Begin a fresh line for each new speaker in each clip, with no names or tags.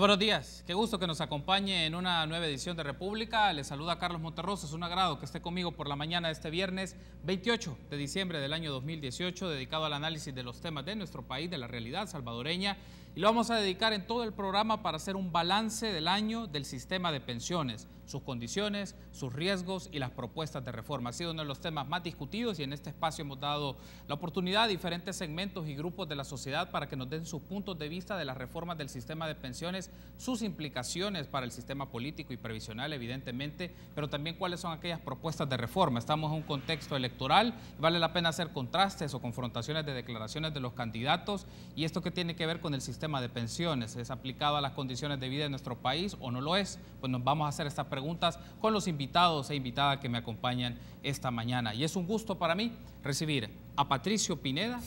buenos días, qué gusto que nos acompañe en una nueva edición de República. Les saluda Carlos Monterroso, es un agrado que esté conmigo por la mañana de este viernes 28 de diciembre del año 2018, dedicado al análisis de los temas de nuestro país, de la realidad salvadoreña. Y lo vamos a dedicar en todo el programa para hacer un balance del año del sistema de pensiones, sus condiciones, sus riesgos y las propuestas de reforma. Ha sido uno de los temas más discutidos y en este espacio hemos dado la oportunidad a diferentes segmentos y grupos de la sociedad para que nos den sus puntos de vista de las reformas del sistema de pensiones, sus implicaciones para el sistema político y previsional, evidentemente, pero también cuáles son aquellas propuestas de reforma. Estamos en un contexto electoral y vale la pena hacer contrastes o confrontaciones de declaraciones de los candidatos, y esto que tiene que ver con el sistema de pensiones, ¿es aplicado a las condiciones de vida de nuestro país o no lo es? Pues nos vamos a hacer estas preguntas con los invitados e invitadas que me acompañan esta mañana. Y es un gusto para mí recibir a Patricio Pineda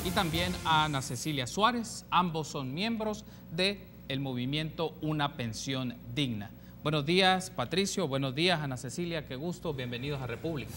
y también a Ana Cecilia Suárez. Ambos son miembros del movimiento Una Pensión Digna. Buenos días, Patricio. Buenos días, Ana Cecilia. Qué gusto. Bienvenidos a República.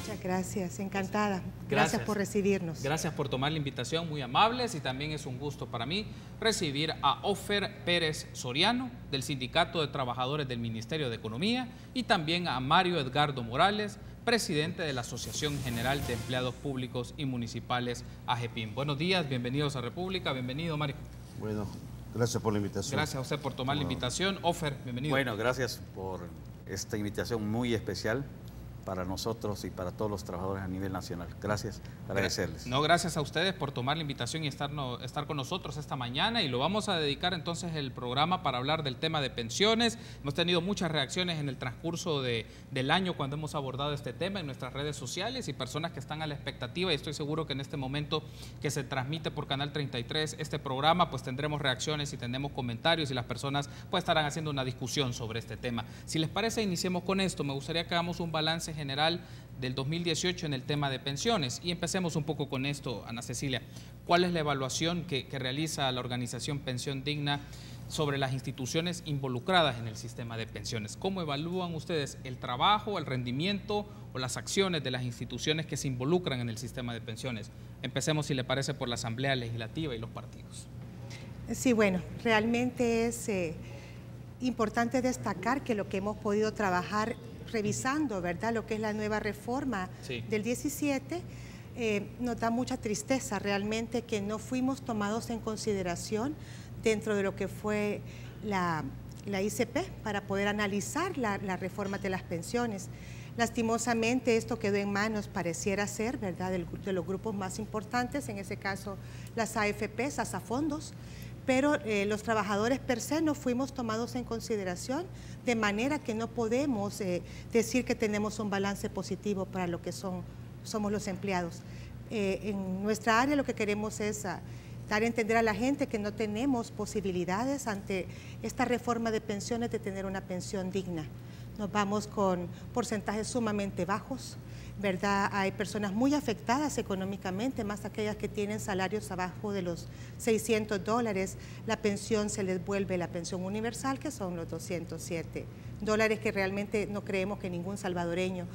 Muchas gracias, encantada. Gracias por recibirnos.
Gracias por tomar la invitación, muy amables, y también es un gusto para mí recibir a Ofer Pérez Soriano, del Sindicato de Trabajadores del Ministerio de Economía, y también a Mario Edgardo Morales, presidente de la Asociación General de Empleados Públicos y Municipales, AGEPIM. Buenos días, bienvenidos a República. Bienvenido, Mario.
Bueno, gracias por la invitación.
Gracias a usted por tomar la invitación. Ofer, bienvenido.
Bueno, gracias por esta invitación muy especial para nosotros y para todos los trabajadores a nivel nacional. Gracias, agradecerles.
No, gracias a ustedes por tomar la invitación y estar con nosotros esta mañana, y lo vamos a dedicar entonces el programa para hablar del tema de pensiones. Hemos tenido muchas reacciones en el transcurso del año cuando hemos abordado este tema en nuestras redes sociales, y personas que están a la expectativa, y estoy seguro que en este momento que se transmite por Canal 33 este programa, pues tendremos reacciones y tendremos comentarios, y las personas pues estarán haciendo una discusión sobre este tema. Si les parece, iniciemos con esto. Me gustaría que hagamos un balance general del 2018 en el tema de pensiones, y empecemos un poco con esto, Ana Cecilia. ¿Cuál es la evaluación que realiza la organización Pensión Digna sobre las instituciones involucradas en el sistema de pensiones? ¿Cómo evalúan ustedes el trabajo, el rendimiento o las acciones de las instituciones que se involucran en el sistema de pensiones? Empecemos, si le parece, por la Asamblea Legislativa y los partidos.
Sí, bueno, realmente es importante destacar que lo que hemos podido trabajar revisando, ¿verdad?, lo que es la nueva reforma del 17, nos da mucha tristeza realmente que no fuimos tomados en consideración dentro de lo que fue la ICP para poder analizar la reforma de las pensiones. Lastimosamente esto quedó en manos, pareciera ser, ¿verdad?, de los grupos más importantes, en ese caso las AFPs, ASAFondos, pero los trabajadores per se no fuimos tomados en consideración, de manera que no podemos decir que tenemos un balance positivo para lo que somos los empleados. En nuestra área lo que queremos es dar a entender a la gente que no tenemos posibilidades ante esta reforma de pensiones de tener una pensión digna. Nos vamos con porcentajes sumamente bajos, ¿verdad? Hay personas muy afectadas económicamente, más aquellas que tienen salarios abajo de los $600. La pensión se les vuelve la pensión universal, que son los $207, que realmente no creemos que ningún salvadoreño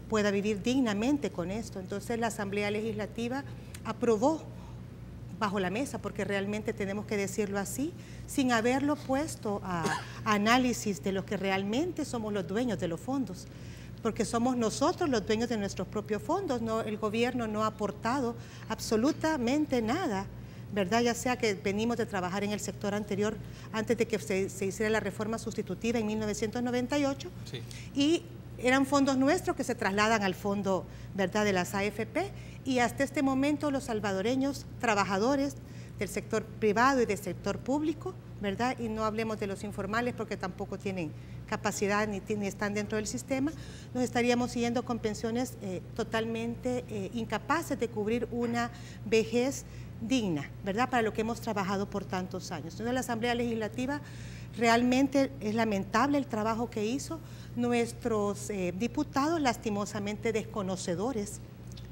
pueda vivir dignamente con esto. Entonces la Asamblea Legislativa aprobó bajo la mesa, porque realmente tenemos que decirlo así, sin haberlo puesto a análisis de los que realmente somos los dueños de los fondos, porque somos nosotros los dueños de nuestros propios fondos. No, el gobierno no ha aportado absolutamente nada, ¿verdad? Ya sea que venimos de trabajar en el sector anterior, antes de que se hiciera la reforma sustitutiva en 1998, y eran fondos nuestros que se trasladan al fondo, ¿verdad?, de las AFP, y hasta este momento los salvadoreños trabajadores del sector privado y del sector público, ¿verdad?, y no hablemos de los informales porque tampoco tienen capacidad ni están dentro del sistema, nos estaríamos yendo con pensiones totalmente incapaces de cubrir una vejez digna, ¿verdad?, para lo que hemos trabajado por tantos años. Entonces la Asamblea Legislativa realmente es lamentable el trabajo que hizo. Nuestros diputados lastimosamente desconocedores,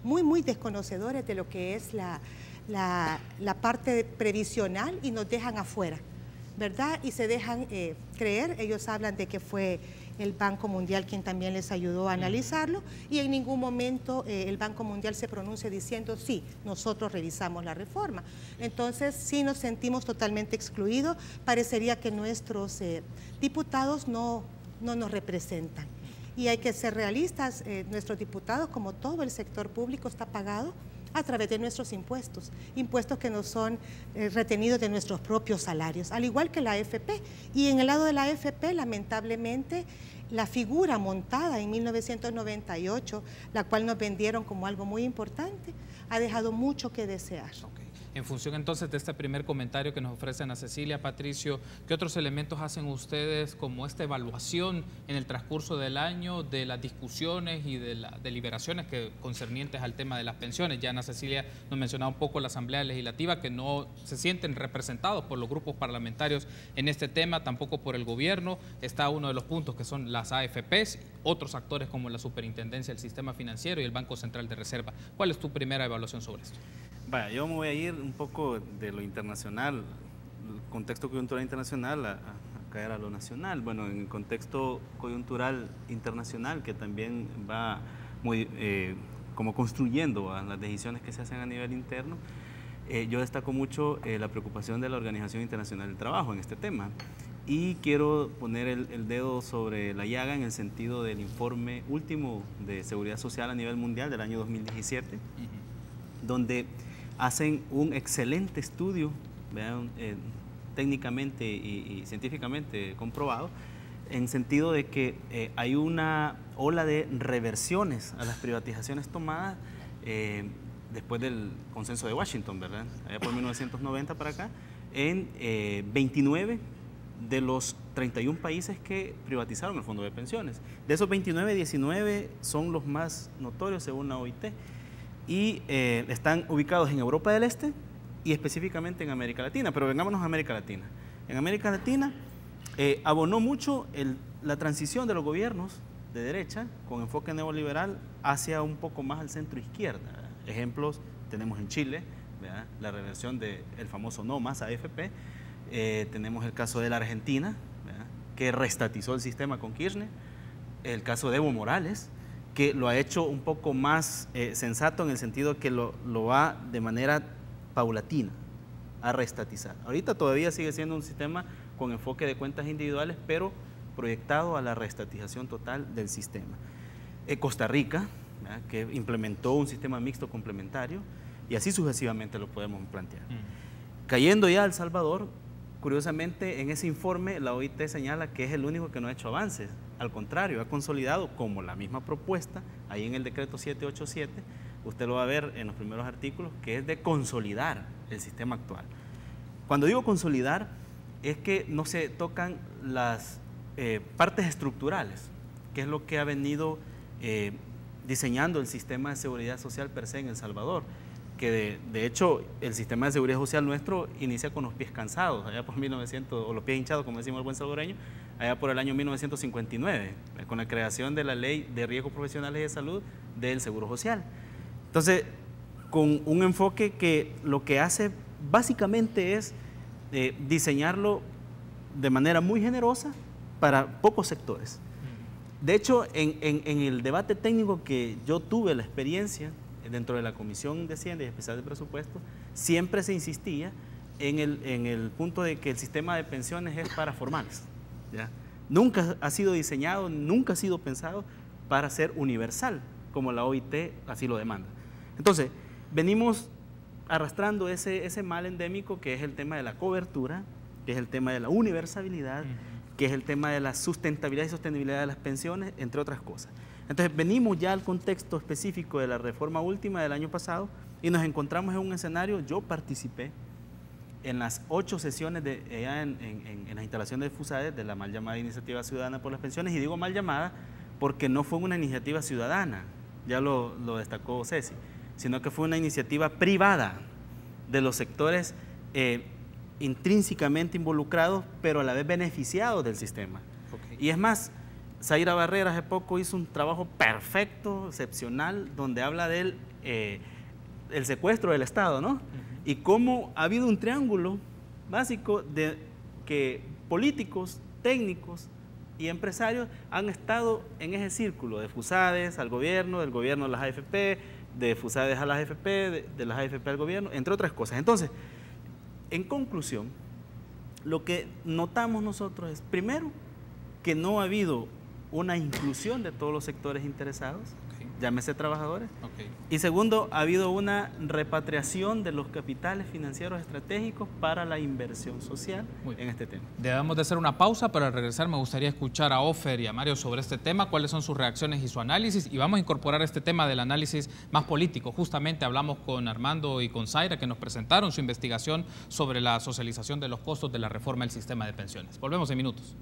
muy desconocedores de lo que es la parte previsional, y nos dejan afuera, ¿verdad? Y se dejan creer. Ellos hablan de que fue el Banco Mundial quien también les ayudó a analizarlo, y en ningún momento el Banco Mundial se pronuncia diciendo sí, nosotros revisamos la reforma. Entonces sí nos sentimos totalmente excluidos, parecería que nuestros diputados no nos representan. Y hay que ser realistas, nuestros diputados, como todo el sector público, está pagado a través de nuestros impuestos, impuestos que nos son retenidos de nuestros propios salarios, al igual que la AFP. Y en el lado de la AFP, lamentablemente, la figura montada en 1998, la cual nos vendieron como algo muy importante, ha dejado mucho que desear.
Okay. En función entonces de este primer comentario que nos ofrece Ana Cecilia, Patricio, ¿qué otros elementos hacen ustedes como esta evaluación en el transcurso del año de las discusiones y de las deliberaciones concernientes al tema de las pensiones? Ya Ana Cecilia nos mencionaba un poco la Asamblea Legislativa, que no se sienten representados por los grupos parlamentarios en este tema, tampoco por el gobierno. Está uno de los puntos que son las AFPs, otros actores como la Superintendencia del Sistema Financiero y el Banco Central de Reserva. ¿Cuál es tu primera evaluación sobre esto?
Vaya, yo me voy a ir un poco de lo internacional, el contexto coyuntural internacional, a caer a lo nacional. Bueno, en el contexto coyuntural internacional, que también va muy como construyendo a las decisiones que se hacen a nivel interno, yo destaco mucho la preocupación de la Organización Internacional del Trabajo en este tema. Y quiero poner el dedo sobre la llaga en el sentido del informe último de Seguridad Social a nivel mundial del año 2017, donde hacen un excelente estudio, vean, técnicamente y científicamente comprobado, en sentido de que hay una ola de reversiones a las privatizaciones tomadas después del consenso de Washington, ¿verdad? Allá por 1990 para acá, en 29 de los 31 países que privatizaron el fondo de pensiones. De esos 29, 19 son los más notorios según la OIT. Y están ubicados en Europa del Este y específicamente en América Latina. Pero vengámonos a América Latina. En América Latina abonó mucho la transición de los gobiernos de derecha con enfoque neoliberal hacia un poco más al centro izquierda. Ejemplos tenemos en Chile, ¿verdad? La reversión del famoso no más AFP. Tenemos el caso de la Argentina, ¿verdad? Que reestatizó el sistema con Kirchner. El caso de Evo Morales, que lo ha hecho un poco más sensato en el sentido que lo va de manera paulatina a reestatizar. Ahorita todavía sigue siendo un sistema con enfoque de cuentas individuales, pero proyectado a la reestatización total del sistema. Costa Rica, ¿verdad? Que implementó un sistema mixto complementario, y así sucesivamente lo podemos plantear. Cayendo ya a El Salvador, curiosamente en ese informe la OIT señala que es el único que no ha hecho avances. Al contrario, ha consolidado, como la misma propuesta, ahí en el decreto 787, usted lo va a ver en los primeros artículos, que es de consolidar el sistema actual. Cuando digo consolidar, es que no se tocan las partes estructurales, que es lo que ha venido diseñando el sistema de seguridad social per se en El Salvador, que de hecho el sistema de seguridad social nuestro inicia con los pies cansados, allá por 1900, o los pies hinchados, como decimos el buen salvadoreño, allá por el año 1959, con la creación de la Ley de Riesgos Profesionales y de Salud del Seguro Social. Entonces, con un enfoque que lo que hace básicamente es diseñarlo de manera muy generosa para pocos sectores. De hecho, en el debate técnico que yo tuve la experiencia dentro de la Comisión de Hacienda y Especial de Presupuesto, siempre se insistía en el punto de que el sistema de pensiones es para formales, ¿ya? Nunca ha sido diseñado, nunca ha sido pensado para ser universal, como la OIT así lo demanda. Entonces, venimos arrastrando ese mal endémico que es el tema de la cobertura, que es el tema de la universalidad, que es el tema de la sustentabilidad y sostenibilidad de las pensiones, entre otras cosas. Entonces, venimos ya al contexto específico de la reforma última del año pasado y nos encontramos en un escenario. Yo participé en las 8 sesiones en la instalación de FUSADE, de la mal llamada Iniciativa Ciudadana por las Pensiones, y digo mal llamada porque no fue una iniciativa ciudadana, ya lo destacó Ceci, sino que fue una iniciativa privada de los sectores intrínsecamente involucrados, pero a la vez beneficiados del sistema. Okay. Y es más, Zaira Barrera hace poco hizo un trabajo perfecto, excepcional, donde habla del el secuestro del Estado, ¿no? Y cómo ha habido un triángulo básico de que políticos, técnicos y empresarios han estado en ese círculo de FUSADES al gobierno, del gobierno a las AFP, de FUSADES a las AFP, de las AFP al gobierno, entre otras cosas. Entonces, en conclusión, lo que notamos nosotros es, primero, que no ha habido una inclusión de todos los sectores interesados, llámese trabajadores, y segundo, ha habido una repatriación de los capitales financieros estratégicos para la inversión social en este tema.
Debemos de hacer una pausa, pero al regresar me gustaría escuchar a Ofer y a Mario sobre este tema, cuáles son sus reacciones y su análisis, y vamos a incorporar este tema del análisis más político. Justamente hablamos con Armando y con Zaira, que nos presentaron su investigación sobre la socialización de los costos de la reforma del sistema de pensiones. Volvemos en minutos.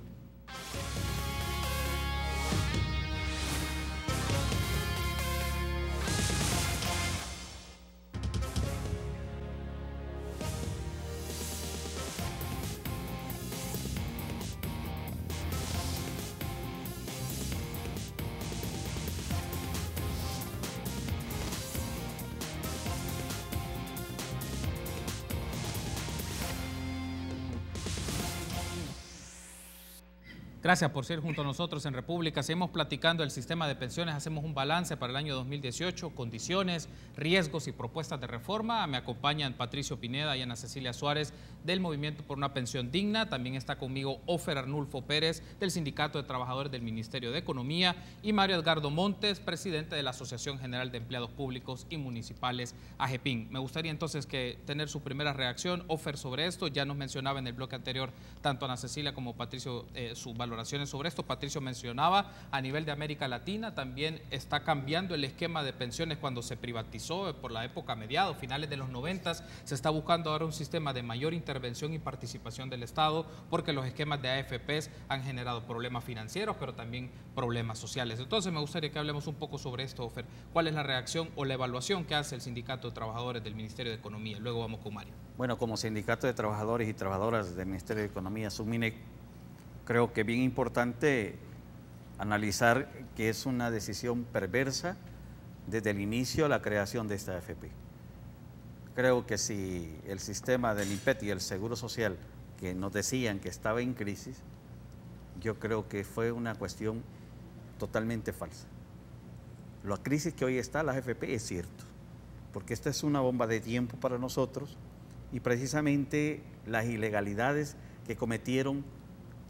Gracias por ser junto a nosotros en República. Seguimos platicando del sistema de pensiones, hacemos un balance para el año 2018, condiciones, riesgos y propuestas de reforma. Me acompañan Patricio Pineda y Ana Cecilia Suárez del Movimiento por una Pensión Digna. También está conmigo Ofer Arnulfo Pérez del Sindicato de Trabajadores del Ministerio de Economía y Mario Edgardo Montes, presidente de la Asociación General de Empleados Públicos y Municipales, AGEPIN. Me gustaría entonces tener su primera reacción, Ofer, sobre esto. Ya nos mencionaba en el bloque anterior tanto Ana Cecilia como Patricio su valoraciones sobre esto. Patricio mencionaba a nivel de América Latina también está cambiando el esquema de pensiones cuando se privatizó por la época mediados, finales de los 90, se está buscando ahora un sistema de mayor intervención y participación del Estado porque los esquemas de AFPs han generado problemas financieros pero también problemas sociales. Entonces me gustaría que hablemos un poco sobre esto, Ofer. ¿Cuál es la reacción o la evaluación que hace el Sindicato de Trabajadores del Ministerio de Economía? Luego vamos con Mario.
Bueno, como Sindicato de Trabajadores y Trabajadoras del Ministerio de Economía, SUMINEC, creo que es bien importante analizar que es una decisión perversa desde el inicio de la creación de esta AFP. Creo que si el sistema del INPET y el Seguro Social, que nos decían que estaba en crisis, yo creo que fue una cuestión totalmente falsa. La crisis que hoy está la AFP es cierto, porque esta es una bomba de tiempo para nosotros y precisamente las ilegalidades que cometieron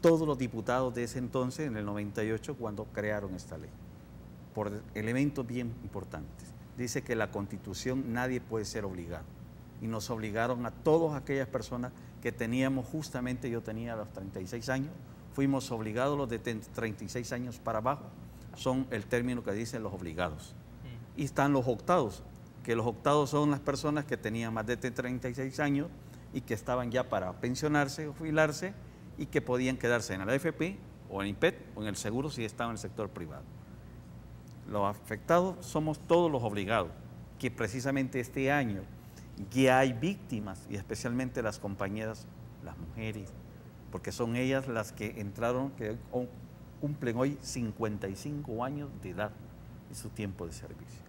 todos los diputados de ese entonces, en el 98, cuando crearon esta ley, por elementos bien importantes. Dice que la Constitución nadie puede ser obligado, y nos obligaron a todas aquellas personas que teníamos, justamente yo tenía los 36 años, fuimos obligados, los de 36 años para abajo, son el término que dicen los obligados. Y están los optados, que los optados son las personas que tenían más de 36 años y que estaban ya para pensionarse o jubilarse, y que podían quedarse en la AFP o en el INPET o en el seguro si estaban en el sector privado. Los afectados somos todos los obligados, que precisamente este año ya hay víctimas, y especialmente las compañeras, las mujeres, porque son ellas las que entraron, que cumplen hoy 55 años de edad en su tiempo de servicio.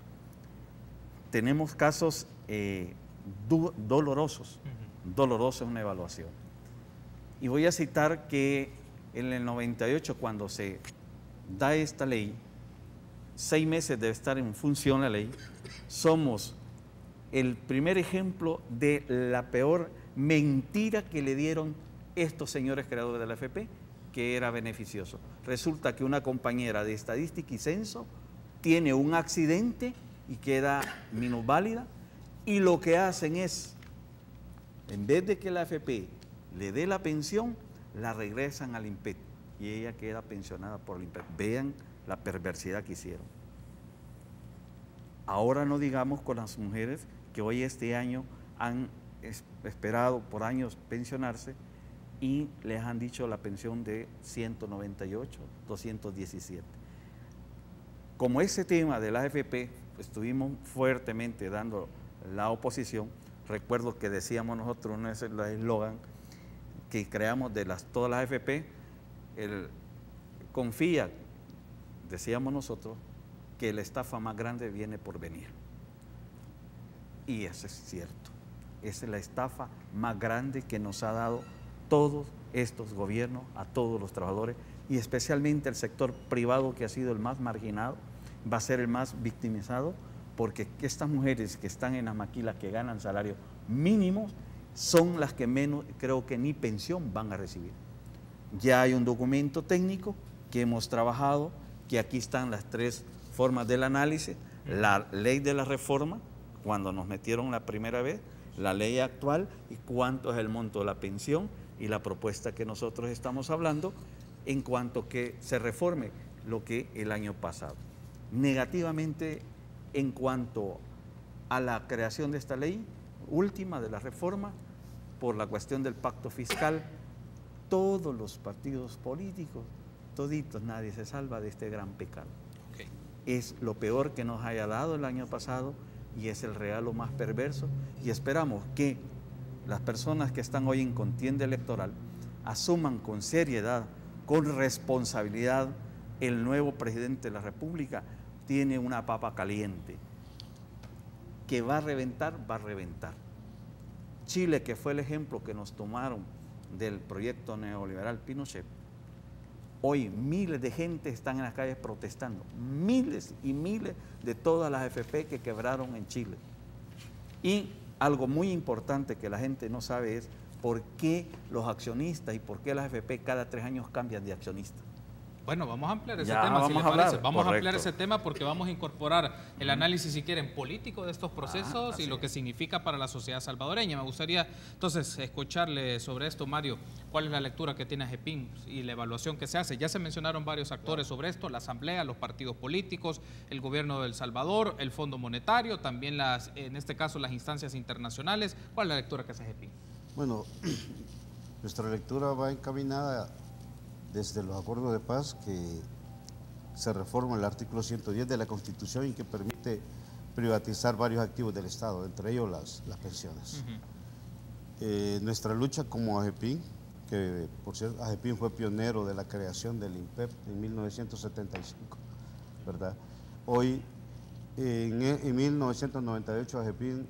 Tenemos casos dolorosos en una evaluación. Y voy a citar que en el 98, cuando se da esta ley, 6 meses debe estar en función la ley, somos el primer ejemplo de la peor mentira que le dieron estos señores creadores de la AFP, que era beneficioso. Resulta que una compañera de Estadística y Censo tiene un accidente y queda minusválida, y lo que hacen es, en vez de que la AFP le dé la pensión, la regresan al INPET y ella queda pensionada por el INPET. Vean la perversidad que hicieron. Ahora no digamos con las mujeres que hoy este año han esperado por años pensionarse y les han dicho la pensión de 198, 217. Como ese tema de la AFP estuvimos fuertemente dando la oposición, recuerdo que decíamos nosotros, no es el eslogan que creamos de todas las AFP, confía, decíamos nosotros, que la estafa más grande viene por venir. Y eso es cierto, esa es la estafa más grande que nos ha dado todos estos gobiernos a todos los trabajadores, y especialmente el sector privado, que ha sido el más marginado, va a ser el más victimizado, porque estas mujeres que están en las maquilas, que ganan salarios mínimos, son las que menos, creo que ni pensión van a recibir. Ya hay un documento técnico que hemos trabajado, que aquí están las 3 formas del análisis: la ley de la reforma, cuando nos metieron la primera vez, la ley actual y cuánto es el monto de la pensión, y la propuesta que nosotros estamos hablando en cuanto que se reforme lo que el año pasado. Negativamente, en cuanto a la creación de esta ley última de la reforma, por la cuestión del pacto fiscal, todos los partidos políticos, toditos, nadie se salva de este gran pecado. Okay. Es lo peor que nos haya dado el año pasado y es el regalo más perverso, y esperamos que las personas que están hoy en contienda electoral asuman con seriedad, con responsabilidad. El nuevo presidente de la República tiene una papa caliente que va a reventar, va a reventar. Chile, que fue el ejemplo que nos tomaron del proyecto neoliberal Pinochet, hoy miles de gente están en las calles protestando, miles y miles de todas las AFP que quebraron en Chile. Y algo muy importante que la gente no sabe es por qué los accionistas y por qué las AFP cada 3 años cambian de accionista.
Bueno, vamos a ampliar ese tema, si les parece. Vamos a ampliar ese tema porque vamos a incorporar el análisis, si quieren, político de estos procesos y lo que significa para la sociedad salvadoreña. Me gustaría entonces escucharle sobre esto, Mario. ¿Cuál es la lectura que tiene AGEPIN y la evaluación que se hace? Ya se mencionaron varios actores sobre esto: la Asamblea, los partidos políticos, el gobierno de El Salvador, el Fondo Monetario, también en este caso las instancias internacionales. ¿Cuál es la lectura que hace AGEPIN?
Bueno, nuestra lectura va encaminada desde los acuerdos de paz, que se reforma el artículo 110 de la Constitución y que permite privatizar varios activos del Estado, entre ellos las pensiones. Nuestra lucha como AGEPIN, que por cierto AGEPIN fue pionero de la creación del INPEP en 1975, ¿verdad? Hoy, en 1998, AGEPIN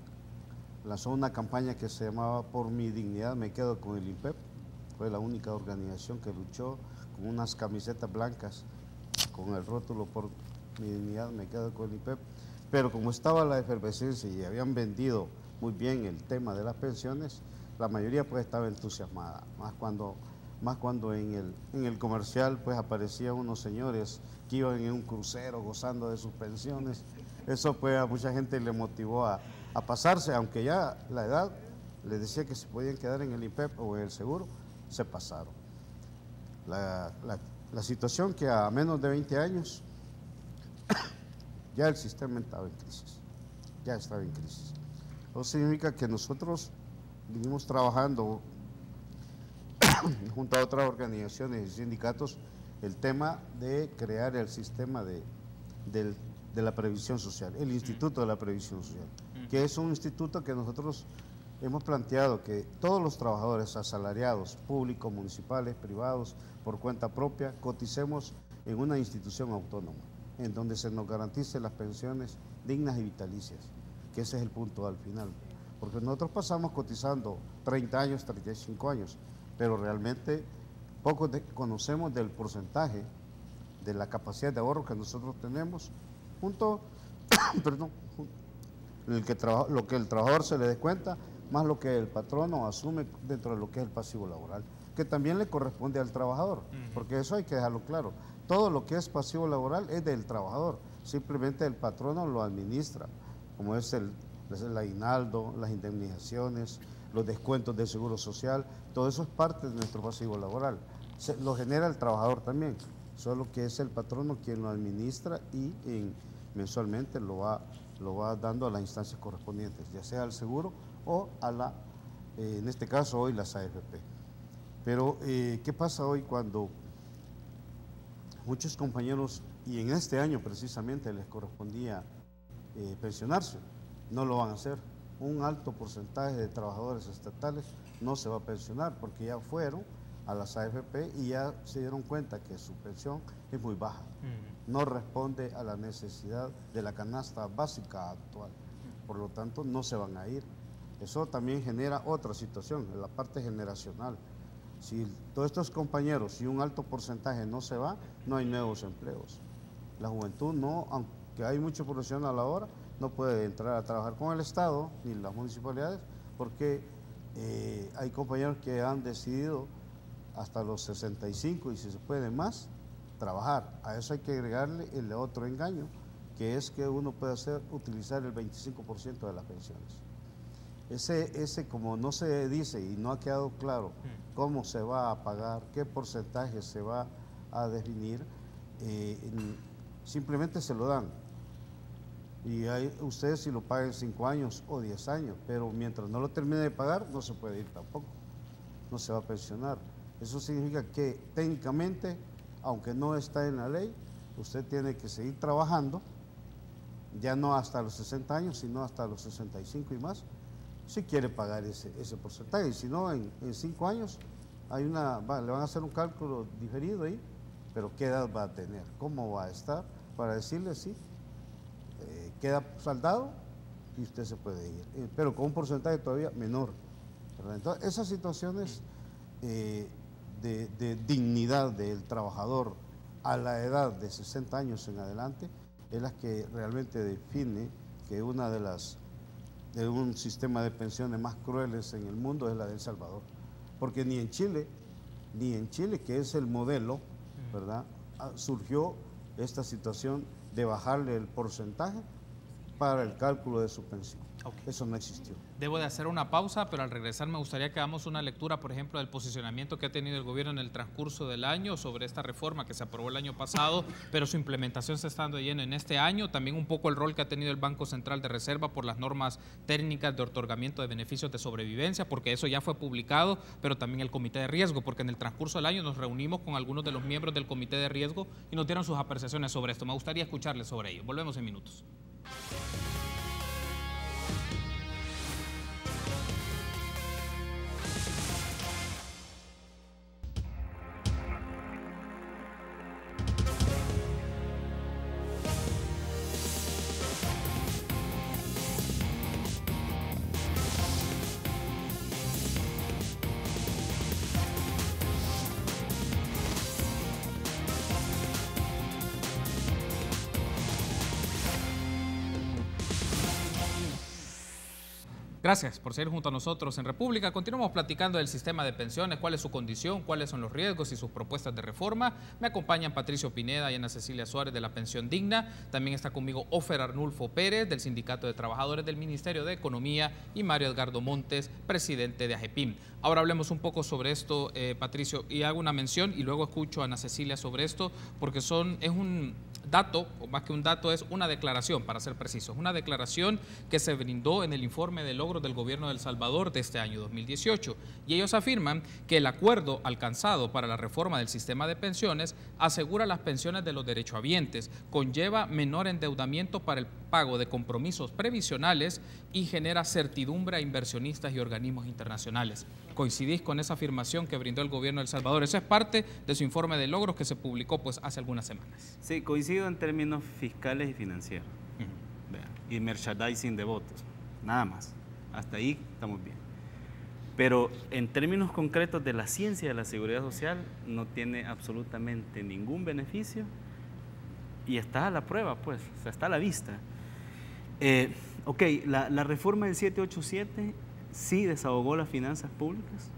lanzó una campaña que se llamaba Por mi dignidad me quedo con el INPEP. Fue la única organización que luchó con unas camisetas blancas con el rótulo Por mi dignidad me quedo con el INPEP. Pero como estaba la efervescencia y habían vendido muy bien el tema de las pensiones, la mayoría pues estaba entusiasmada, más cuando en el comercial pues aparecían unos señores que iban en un crucero gozando de sus pensiones. Eso pues a mucha gente le motivó a pasarse, aunque ya la edad les decía que se podían quedar en el INPEP o en el seguro, se pasaron. La situación que a menos de 20 años ya el sistema estaba en crisis, ya estaba en crisis. Eso significa que nosotros vinimos trabajando junto a otras organizaciones y sindicatos el tema de crear el sistema de la previsión social, el Instituto de la Previsión Social, que es un instituto que nosotros hemos planteado que todos los trabajadores asalariados, públicos, municipales, privados, por cuenta propia, coticemos en una institución autónoma, en donde se nos garantice las pensiones dignas y vitalicias, que ese es el punto al final. Porque nosotros pasamos cotizando 30 años, 35 años, pero realmente poco conocemos del porcentaje de la capacidad de ahorro que nosotros tenemos, junto, perdón, lo que el trabajador se le descuenta, más lo que el patrono asume dentro de lo que es el pasivo laboral, que también le corresponde al trabajador, porque eso hay que dejarlo claro. Todo lo que es pasivo laboral es del trabajador, simplemente el patrono lo administra, como es el aguinaldo, las indemnizaciones, los descuentos del seguro social, todo eso es parte de nuestro pasivo laboral. Lo genera el trabajador también, solo que es el patrono quien lo administra y mensualmente lo va dando a las instancias correspondientes, ya sea al seguro o a en este caso hoy las AFP. Pero, ¿qué pasa hoy cuando muchos compañeros, y en este año precisamente les correspondía pensionarse, no lo van a hacer? Un alto porcentaje de trabajadores estatales no se va a pensionar porque ya fueron a las AFP y ya se dieron cuenta que su pensión es muy baja, no responde a la necesidad de la canasta básica actual, por lo tanto no se van a ir. Eso también genera otra situación, en la parte generacional. Si todos estos compañeros y un alto porcentaje no se va, no hay nuevos empleos. La juventud no, aunque hay mucho profesional ahora, no puede entrar a trabajar con el Estado ni las municipalidades porque hay compañeros que han decidido hasta los 65 y si se puede más, trabajar. A eso hay que agregarle el otro engaño, que es que uno puede utilizar el 25% de las pensiones. Ese como no se dice y no ha quedado claro cómo se va a pagar, qué porcentaje se va a definir, simplemente se lo dan. Y ustedes si lo pagan 5 años o 10 años, pero mientras no lo termine de pagar, no se puede ir tampoco, no se va a pensionar. Eso significa que técnicamente, aunque no está en la ley, usted tiene que seguir trabajando, ya no hasta los 60 años, sino hasta los 65 y más, si quiere pagar ese porcentaje. Y si no, en 5 años le van a hacer un cálculo diferido ahí, pero ¿qué edad va a tener? ¿Cómo va a estar? Para decirle sí, queda saldado y usted se puede ir, pero con un porcentaje todavía menor, ¿verdad? Entonces, esas situaciones de dignidad del trabajador a la edad de 60 años en adelante es la que realmente define que una de un sistema de pensiones más crueles en el mundo es la de El Salvador, porque ni en Chile, que es el modelo, ¿verdad?, surgió esta situación de bajarle el porcentaje para el cálculo de su pensión. Okay. Eso no existió.
Debo de hacer una pausa, pero al regresar me gustaría que hagamos una lectura, por ejemplo, del posicionamiento que ha tenido el gobierno en el transcurso del año sobre esta reforma que se aprobó el año pasado, pero su implementación se está dando lleno en este año. También un poco el rol que ha tenido el Banco Central de Reserva por las normas técnicas de otorgamiento de beneficios de sobrevivencia, porque eso ya fue publicado, pero también el Comité de Riesgo, porque en el transcurso del año nos reunimos con algunos de los miembros del Comité de Riesgo y nos dieron sus apreciaciones sobre esto. Me gustaría escucharles sobre ello. Volvemos en minutos. Gracias por seguir junto a nosotros en República. Continuamos platicando del sistema de pensiones, cuál es su condición, cuáles son los riesgos y sus propuestas de reforma. Me acompañan Patricio Pineda y Ana Cecilia Suárez de la Pensión Digna. También está conmigo Ofer Arnulfo Pérez del Sindicato de Trabajadores del Ministerio de Economía y Mario Edgardo Montes, presidente de AGEPIM. Ahora hablemos un poco sobre esto, Patricio, y hago una mención y luego escucho a Ana Cecilia sobre esto, porque es un dato, o más que un dato, es una declaración, para ser precisos, una declaración que se brindó en el informe de logros del gobierno de El Salvador de este año 2018. Y ellos afirman que el acuerdo alcanzado para la reforma del sistema de pensiones asegura las pensiones de los derechohabientes, conlleva menor endeudamiento para el pago de compromisos previsionales y genera certidumbre a inversionistas y organismos internacionales. ¿Coincidís con esa afirmación que brindó el gobierno de El Salvador? Eso es parte de su informe de logros que se publicó pues hace algunas semanas.
Sí, coincido en términos fiscales y financieros. Y merchandising de votos, nada más. Hasta ahí estamos bien. Pero en términos concretos de la ciencia de la seguridad social no tiene absolutamente ningún beneficio y está a la prueba, pues, o sea, está a la vista. Ok, la reforma del 787 sí desahogó las finanzas públicas,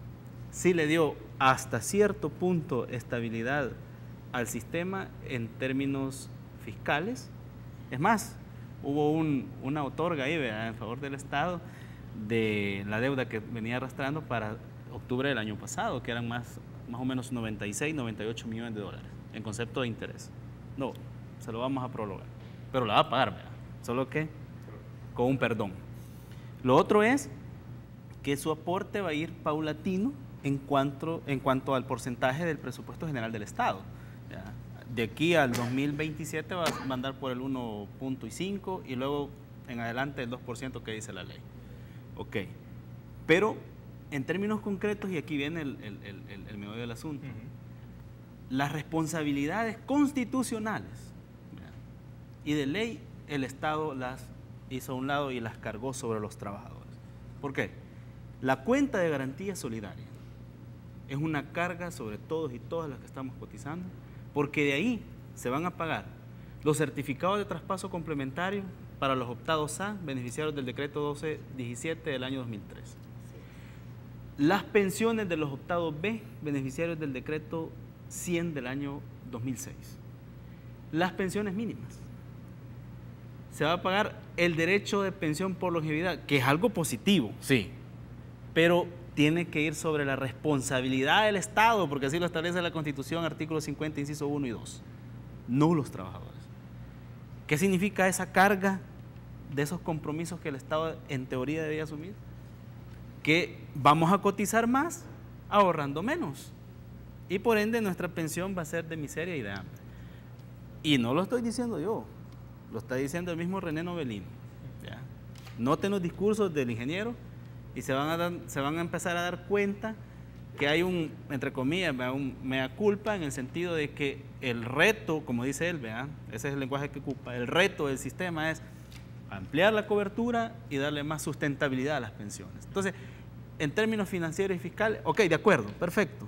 sí le dio hasta cierto punto estabilidad al sistema en términos fiscales. Es más, hubo una otorga ahí, ¿verdad?, en favor del Estado de la deuda que venía arrastrando para octubre del año pasado, que eran más o menos 96, 98 millones de dólares en concepto de interés. No, se lo vamos a prorrogar, pero la va a pagar, ¿verdad? Solo que con un perdón. Lo otro es que su aporte va a ir paulatino en cuanto al porcentaje del presupuesto general del Estado. ¿Ya? De aquí al 2027 va a mandar por el 1.5 y luego en adelante el 2% que dice la ley. Ok, pero en términos concretos, y aquí viene el meollo del asunto, las responsabilidades constitucionales, ¿ya?, y de ley el Estado las hizo a un lado y las cargó sobre los trabajadores. ¿Por qué? La cuenta de garantía solidaria es una carga sobre todos y todas las que estamos cotizando, porque de ahí se van a pagar los certificados de traspaso complementario para los optados A, beneficiarios del decreto 1217 del año 2003. Las pensiones de los optados B, beneficiarios del decreto 100 del año 2006. Las pensiones mínimas. Se va a pagar el derecho de pensión por longevidad, que es algo positivo, sí, pero tiene que ir sobre la responsabilidad del Estado, porque así lo establece la Constitución, artículo 50, inciso 1 y 2, no los trabajadores. ¿Qué significa esa carga de esos compromisos que el Estado en teoría debía asumir? Que vamos a cotizar más ahorrando menos, y por ende nuestra pensión va a ser de miseria y de hambre. Y no lo estoy diciendo yo, lo está diciendo el mismo René Novelino. ¿Ya? Noten los discursos del ingeniero y se van a empezar a dar cuenta que hay un, entre comillas, un mea culpa, en el sentido de que el reto, como dice él, ¿verdad? Ese es el lenguaje que ocupa, el reto del sistema es ampliar la cobertura y darle más sustentabilidad a las pensiones. Entonces, en términos financieros y fiscales, ok, de acuerdo, perfecto,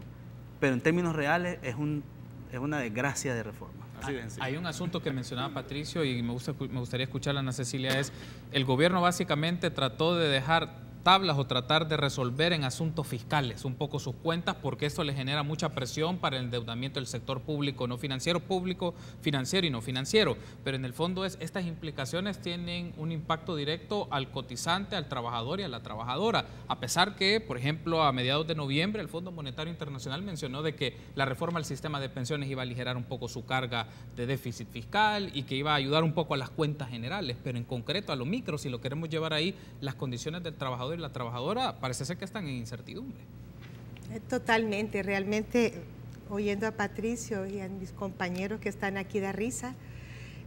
pero en términos reales es una desgracia de reforma.
Hay un asunto que mencionaba Patricio y me gustaría escucharla, Ana Cecilia, es el gobierno básicamente trató de dejar tablas o tratar de resolver en asuntos fiscales un poco sus cuentas, porque esto le genera mucha presión para el endeudamiento del sector público, no financiero, público, financiero y no financiero. Pero en el fondo estas implicaciones tienen un impacto directo al cotizante, al trabajador y a la trabajadora, a pesar que, por ejemplo, a mediados de noviembre el Fondo Monetario Internacional mencionó de que la reforma al sistema de pensiones iba a aligerar un poco su carga de déficit fiscal y que iba a ayudar un poco a las cuentas generales, pero en concreto a lo micro, si lo queremos llevar ahí, las condiciones del trabajador y la trabajadora parece ser que están en incertidumbre.
Totalmente, realmente oyendo a Patricio y a mis compañeros que están aquí da risa,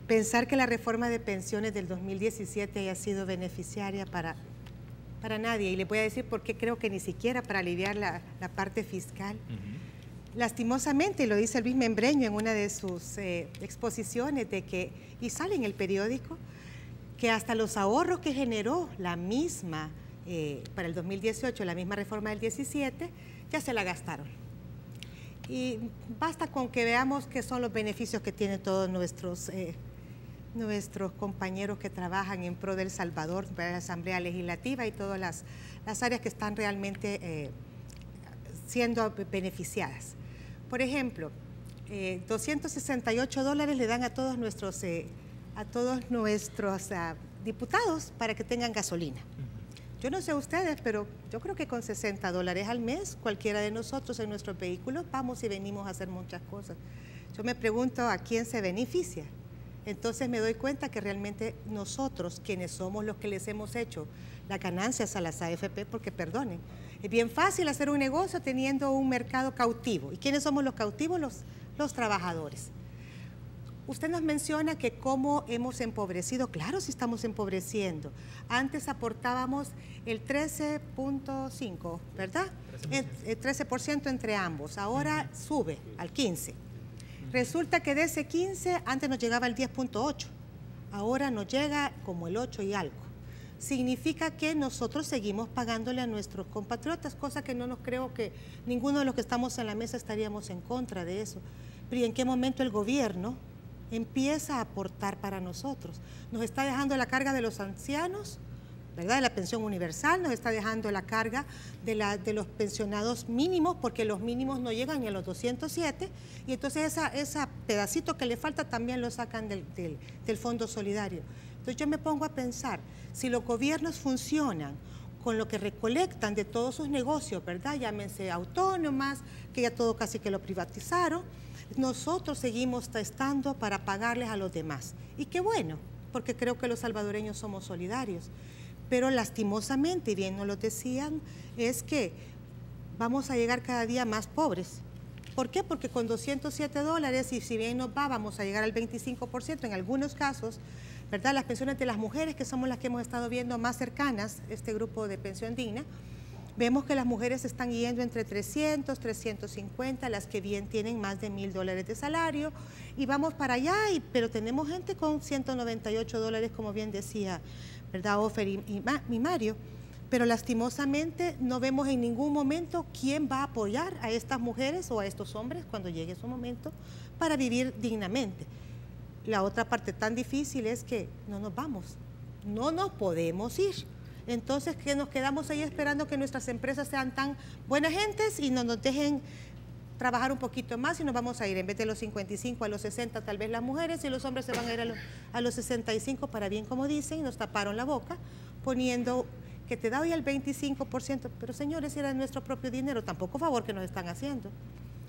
pensar que la reforma de pensiones del 2017 haya sido beneficiaria para nadie, y le voy a decir por qué creo que ni siquiera para aliviar la parte fiscal. Lastimosamente, lo dice Luis Membreño en una de sus exposiciones, y sale en el periódico, que hasta los ahorros que generó la misma para el 2018, la misma reforma del 17, ya se la gastaron. Y basta con que veamos qué son los beneficios que tienen todos nuestros compañeros que trabajan en pro del Salvador, para la Asamblea Legislativa y todas las áreas que están realmente siendo beneficiadas. Por ejemplo, $268 le dan a todos nuestros diputados para que tengan gasolina. Yo no sé ustedes, pero yo creo que con $60 al mes, cualquiera de nosotros en nuestros vehículos vamos y venimos a hacer muchas cosas. Yo me pregunto a quién se beneficia. Entonces me doy cuenta que realmente nosotros, quienes somos los que les hemos hecho las ganancias a las AFP, porque perdonen, es bien fácil hacer un negocio teniendo un mercado cautivo. ¿Y quiénes somos los cautivos? Los trabajadores. Usted nos menciona que cómo hemos empobrecido. Claro, sí estamos empobreciendo. Antes aportábamos el 13.5, ¿verdad? 13%. El 13% entre ambos. Ahora sube al 15%. Resulta que de ese 15 antes nos llegaba el 10.8. Ahora nos llega como el 8 y algo. Significa que nosotros seguimos pagándole a nuestros compatriotas, cosa que no nos creo que ninguno de los que estamos en la mesa estaríamos en contra de eso. Pero ¿y en qué momento el gobierno empieza a aportar para nosotros? Nos está dejando la carga de los ancianos, ¿verdad?, de la pensión universal, nos está dejando la carga de los pensionados mínimos, porque los mínimos no llegan ni a los 207, y entonces ese pedacito que le falta también lo sacan del Fondo Solidario. Entonces yo me pongo a pensar, si los gobiernos funcionan con lo que recolectan de todos sus negocios, ¿verdad?, llámense autónomas, que ya todo casi que lo privatizaron, nosotros seguimos testando para pagarles a los demás. Y qué bueno, porque creo que los salvadoreños somos solidarios. Pero lastimosamente, y bien nos lo decían, es que vamos a llegar cada día más pobres. ¿Por qué? Porque con $207, y si bien nos vamos a llegar al 25% en algunos casos, ¿verdad?, las pensiones de las mujeres, que somos las que hemos estado viendo más cercanas, este grupo de pensión digna, vemos que las mujeres están yendo entre 300, 350, las que bien tienen más de $1,000 de salario, y vamos para allá, pero tenemos gente con $198, como bien decía, ¿verdad, Ofer y Mario? pero lastimosamente no vemos en ningún momento quién va a apoyar a estas mujeres o a estos hombres cuando llegue su momento para vivir dignamente. La otra parte tan difícil es que no nos vamos, no nos podemos ir. Entonces, que nos quedamos ahí esperando que nuestras empresas sean tan buenas gentes y no nos dejen trabajar un poquito más y nos vamos a ir, en vez de los 55 a los 60 tal vez las mujeres, y los hombres se van a ir a los 65 para bien, como dicen, y nos taparon la boca poniendo que te da hoy el 25%, pero señores, era nuestro propio dinero, tampoco favor que nos están haciendo.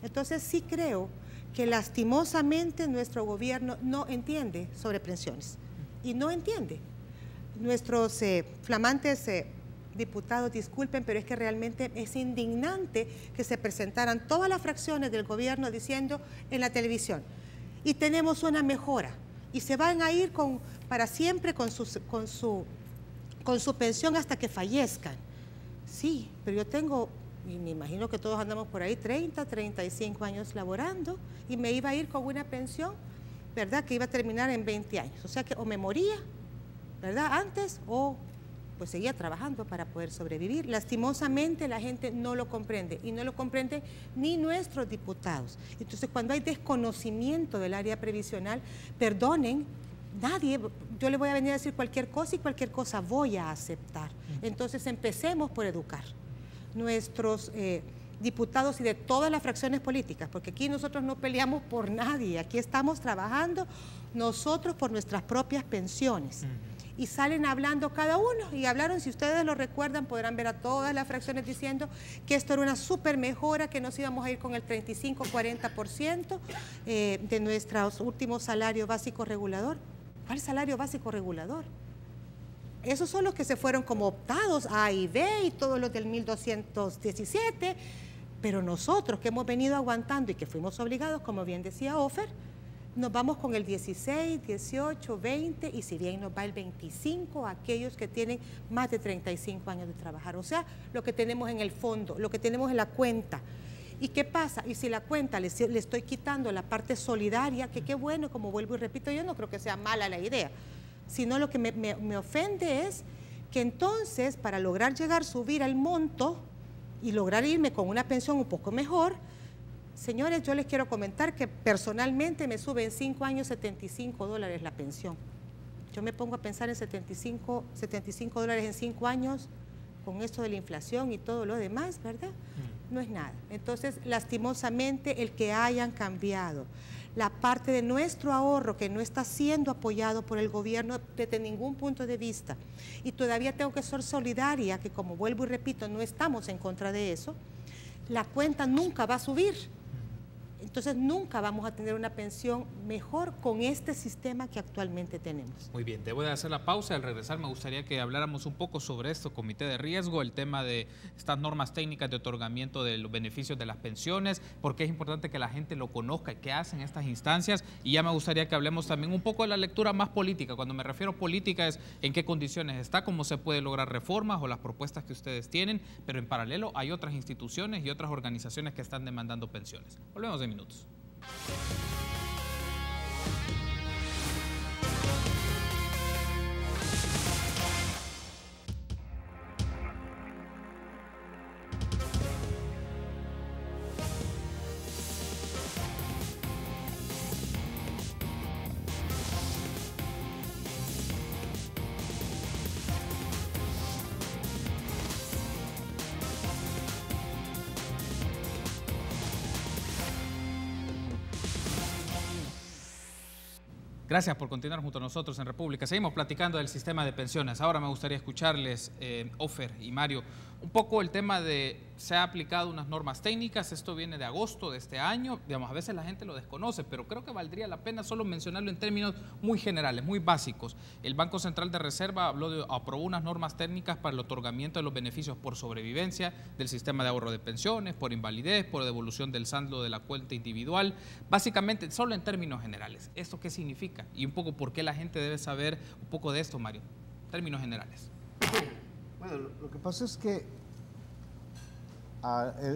Entonces sí creo que lastimosamente nuestro gobierno no entiende sobre pensiones y no entiende. Nuestros flamantes diputados, disculpen, pero es que realmente es indignante que se presentaran todas las fracciones del gobierno diciendo en la televisión, y tenemos una mejora, y se van a ir para siempre con su pensión hasta que fallezcan. Sí, pero yo tengo, y me imagino que todos andamos por ahí, 30, 35 años laborando, y me iba a ir con una pensión, ¿verdad?, que iba a terminar en 20 años. O sea que o me moría, ¿verdad?, antes, o pues seguía trabajando para poder sobrevivir. Lastimosamente la gente no lo comprende, y no lo comprende ni nuestros diputados. Entonces, cuando hay desconocimiento del área previsional, perdonen, nadie, yo le voy a venir a decir cualquier cosa y cualquier cosa voy a aceptar. Entonces empecemos por educar nuestros diputados y de todas las fracciones políticas, porque aquí nosotros no peleamos por nadie, aquí estamos trabajando nosotros por nuestras propias pensiones. Y salen hablando cada uno, y hablaron, si ustedes lo recuerdan, podrán ver a todas las fracciones diciendo que esto era una súper mejora, que nos íbamos a ir con el 35-40% de nuestros últimos salarios básicos regulador. ¿Cuál salario básico regulador? Esos son los que se fueron como optados, A y B y todos los del 1217, pero nosotros que hemos venido aguantando y que fuimos obligados, como bien decía Ofer, nos vamos con el 16, 18, 20 y si bien nos va el 25 a aquellos que tienen más de 35 años de trabajar. O sea, lo que tenemos en el fondo, lo que tenemos en la cuenta. ¿Y qué pasa? Y si la cuenta le estoy quitando la parte solidaria, que qué bueno, como vuelvo y repito, yo no creo que sea mala la idea, sino lo que me ofende es que entonces para lograr subir al monto y lograr irme con una pensión un poco mejor, señores, yo les quiero comentar que personalmente me sube en 5 años $75 la pensión. Yo me pongo a pensar en $75 en 5 años con esto de la inflación y todo lo demás, ¿verdad? No es nada. Entonces, lastimosamente, el que hayan cambiado la parte de nuestro ahorro que no está siendo apoyado por el gobierno desde ningún punto de vista, y todavía tengo que ser solidaria, que como vuelvo y repito, no estamos en contra de eso, la cuenta nunca va a subir. Entonces nunca vamos a tener una pensión mejor con este sistema que actualmente tenemos.
Muy bien, debo de hacer la pausa. Al regresar me gustaría que habláramos un poco sobre esto, comité de riesgo, el tema de estas normas técnicas de otorgamiento de los beneficios de las pensiones, porque es importante que la gente lo conozca y qué hacen estas instancias. Y ya me gustaría que hablemos también un poco de la lectura más política. Cuando me refiero a política es en qué condiciones está, cómo se puede lograr reformas o las propuestas que ustedes tienen, pero en paralelo hay otras instituciones y otras organizaciones que están demandando pensiones. Volvemos de minutos. Gracias por continuar junto a nosotros en República. Seguimos platicando del sistema de pensiones. Ahora me gustaría escucharles, Ofer y Mario, un poco el tema de, se ha aplicado unas normas técnicas, esto viene de agosto de este año, digamos, a veces la gente lo desconoce, pero creo que valdría la pena solo mencionarlo en términos muy generales, muy básicos. El Banco Central de Reserva aprobó unas normas técnicas para el otorgamiento de los beneficios por sobrevivencia del sistema de ahorro de pensiones, por invalidez, por devolución del saldo de la cuenta individual, básicamente solo en términos generales. ¿Esto qué significa? Y un poco por qué la gente debe saber un poco de esto, Mario, términos generales.
Bueno, lo que pasa es que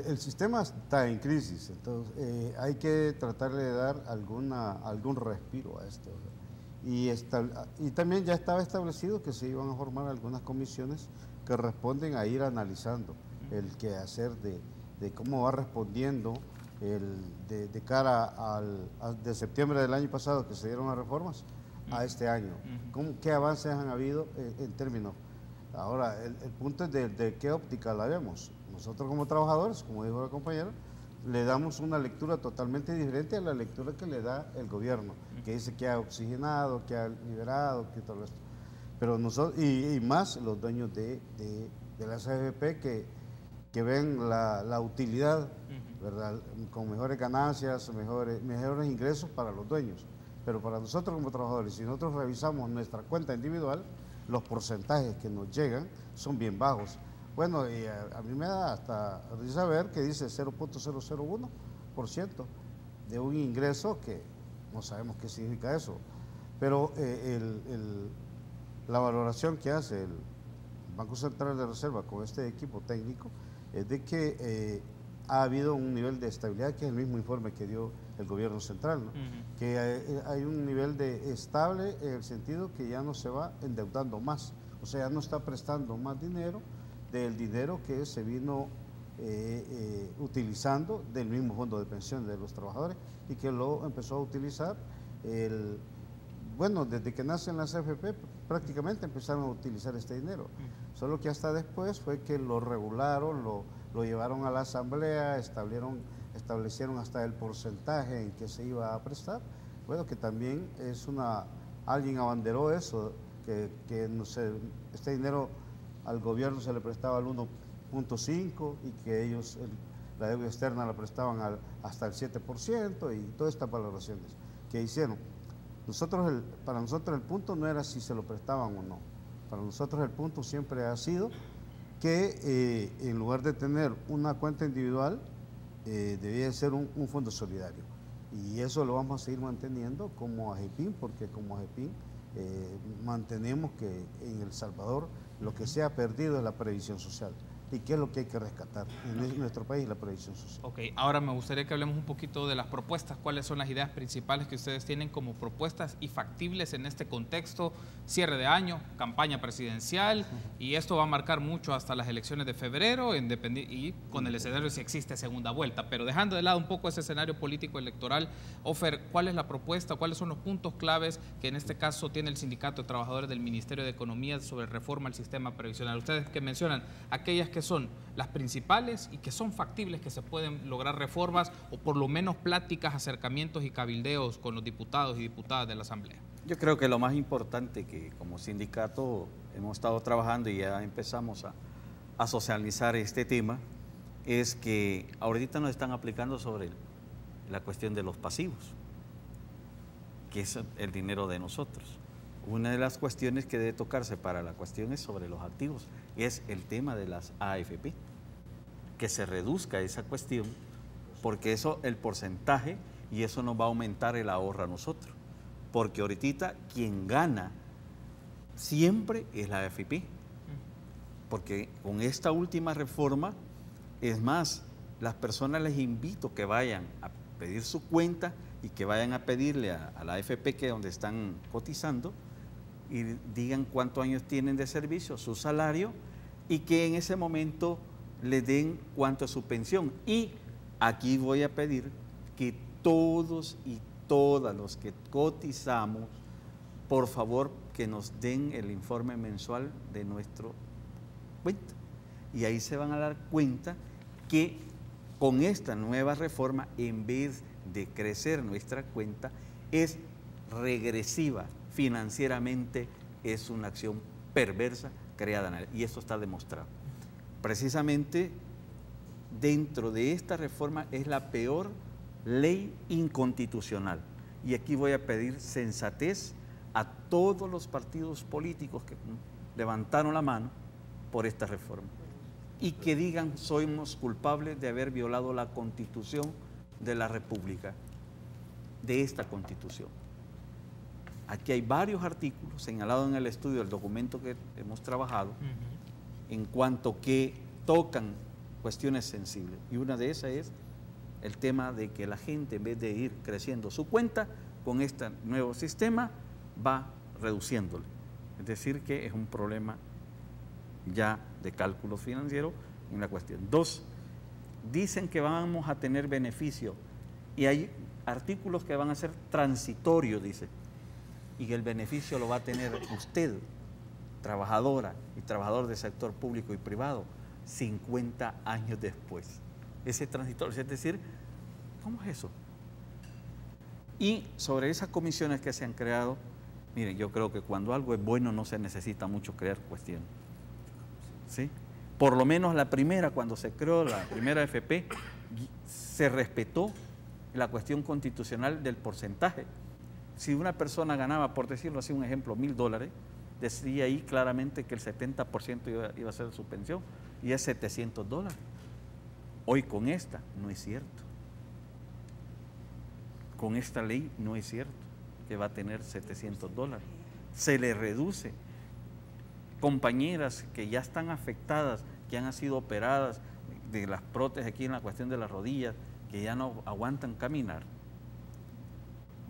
el sistema está en crisis, entonces hay que tratar de dar algún respiro a esto. Y también ya estaba establecido que se iban a formar algunas comisiones que responden a ir analizando el quehacer de cómo va respondiendo de cara de septiembre del año pasado que se dieron las reformas a este año. ¿Qué avances han habido en términos? Ahora, el punto es de qué óptica la vemos. Nosotros como trabajadores, como dijo la compañera, le damos una lectura totalmente diferente a la lectura que le da el gobierno, que dice que ha oxigenado, que ha liberado, que todo esto. Pero nosotros, y más los dueños de las AFP que ven la utilidad, ¿verdad?, con mejores ganancias, mejores ingresos para los dueños. Pero para nosotros como trabajadores, si nosotros revisamos nuestra cuenta individual, los porcentajes que nos llegan son bien bajos. Bueno, y a mí me da hasta risa ver que dice 0.001% de un ingreso que no sabemos qué significa eso. Pero la valoración que hace el Banco Central de Reserva con este equipo técnico es de que ha habido un nivel de estabilidad, que es el mismo informe que dio el gobierno central, ¿no? Que hay un nivel de estable en el sentido que ya no se va endeudando más, o sea, ya no está prestando más dinero del dinero que se vino utilizando del mismo fondo de pensión de los trabajadores y que lo empezó a utilizar bueno, desde que nacen las AFP prácticamente empezaron a utilizar este dinero, solo que hasta después fue que lo regularon, lo llevaron a la asamblea, establecieron hasta el porcentaje en que se iba a prestar. Bueno, que también es alguien abanderó eso, que no sé, este dinero al gobierno se le prestaba al 1.5 y que ellos la deuda externa la prestaban hasta el 7% y todas estas valoraciones que hicieron. Para nosotros el punto no era si se lo prestaban o no. Para nosotros el punto siempre ha sido que en lugar de tener una cuenta individual, debía ser un fondo solidario. Y eso lo vamos a seguir manteniendo como AGEPIN, porque como AGEPIN mantenemos que en El Salvador lo que se ha perdido es la previsión social. ¿Y qué es lo que hay que rescatar en nuestro país? La previsión social.
Ok, ahora me gustaría que hablemos un poquito de las propuestas. ¿Cuáles son las ideas principales que ustedes tienen como propuestas y factibles en este contexto? Cierre de año, campaña presidencial, y esto va a marcar mucho hasta las elecciones de febrero, y con el escenario si existe segunda vuelta. Pero dejando de lado un poco ese escenario político electoral, Ofer, ¿cuál es la propuesta? ¿Cuáles son los puntos claves que en este caso tiene el Sindicato de Trabajadores del Ministerio de Economía sobre reforma al sistema previsional? Ustedes que mencionan aquellas que son las principales y que son factibles, que se pueden lograr reformas o por lo menos pláticas, acercamientos y cabildeos con los diputados y diputadas de la Asamblea.
Yo creo que lo más importante que como sindicato hemos estado trabajando y ya empezamos a socializar este tema es que ahorita nos están aplicando sobre la cuestión de los pasivos, que es el dinero de nosotros. Una de las cuestiones que debe tocarse para la cuestión es sobre los activos, es el tema de las AFP, que se reduzca esa cuestión, porque eso, el porcentaje, y eso nos va a aumentar el ahorro a nosotros, porque ahorita quien gana siempre es la AFP, porque con esta última reforma, es más, las personas les invito que vayan a pedir su cuenta y que vayan a pedirle a la AFP, que es donde están cotizando, y digan cuántos años tienen de servicio, su salario, y que en ese momento le den cuánto es su pensión. Y aquí voy a pedir que todos y todas los que cotizamos, por favor, que nos den el informe mensual de nuestra cuenta. Y ahí se van a dar cuenta que con esta nueva reforma, en vez de crecer nuestra cuenta, es regresiva. Financieramente es una acción perversa creada, y esto está demostrado. Precisamente dentro de esta reforma es la peor ley inconstitucional, y aquí voy a pedir sensatez a todos los partidos políticos que levantaron la mano por esta reforma y que digan: somos culpables de haber violado la Constitución de la República, de esta Constitución. Aquí hay varios artículos señalados en el estudio del documento que hemos trabajado en cuanto que tocan cuestiones sensibles, y una de esas es el tema de que la gente, en vez de ir creciendo su cuenta, con este nuevo sistema va reduciéndole. Es decir, que es un problema ya de cálculos financieros en la cuestión. 2, dicen que vamos a tener beneficio y hay artículos que van a ser transitorios, dice, y el beneficio lo va a tener usted, trabajadora y trabajador del sector público y privado, 50 años después. Ese transitorio, es decir, ¿cómo es eso? Y sobre esas comisiones que se han creado, miren, yo creo que cuando algo es bueno no se necesita mucho crear cuestiones, ¿sí? Por lo menos la primera, cuando se creó la primera AFP, se respetó la cuestión constitucional del porcentaje. Si una persona ganaba, por decirlo así, un ejemplo, $1,000, decía ahí claramente que el 70% iba a ser su pensión, y es $700. Hoy con esta no es cierto. Con esta ley no es cierto que va a tener $700. Se le reduce. Compañeras que ya están afectadas, que han sido operadas de las prótesis aquí en la cuestión de las rodillas, que ya no aguantan caminar.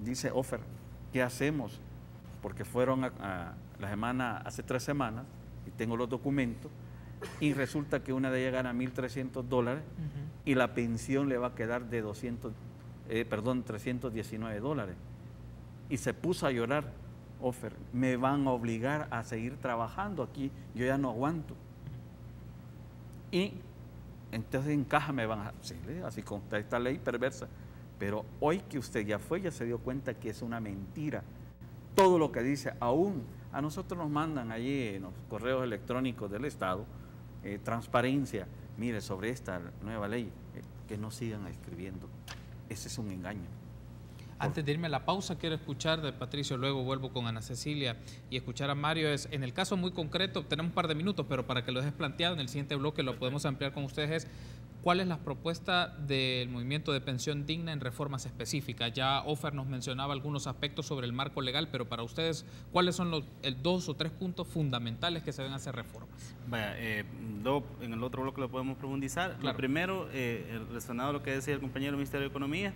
Dice Ofer, ¿qué hacemos? Porque fueron hace 3 semanas, y tengo los documentos, y resulta que una de ellas gana $1,300 y la pensión le va a quedar de $319. Y se puso a llorar, Ofer, me van a obligar a seguir trabajando aquí, yo ya no aguanto. Y entonces en caja me van a... Sí, así con esta ley perversa. Pero hoy que usted ya se dio cuenta que es una mentira. Todo lo que dice, aún a nosotros nos mandan allí en los correos electrónicos del Estado, transparencia, mire, sobre esta nueva ley, que no sigan escribiendo. Ese es un engaño.
Antes de irme a la pausa, quiero escuchar de Patricio, luego vuelvo con Ana Cecilia y escuchar a Mario. En el caso muy concreto, tenemos un par de minutos, pero para que lo dejes planteado, en el siguiente bloque lo podemos ampliar con ustedes, ¿cuál es la propuesta del movimiento de pensión digna en reformas específicas? Ya Ofer nos mencionaba algunos aspectos sobre el marco legal, pero para ustedes, ¿cuáles son los 2 o 3 puntos fundamentales que se deben hacer reformas?
Vaya, en el otro bloque lo podemos profundizar. Claro. Lo primero, relacionado a lo que decía el compañero del Ministerio de Economía,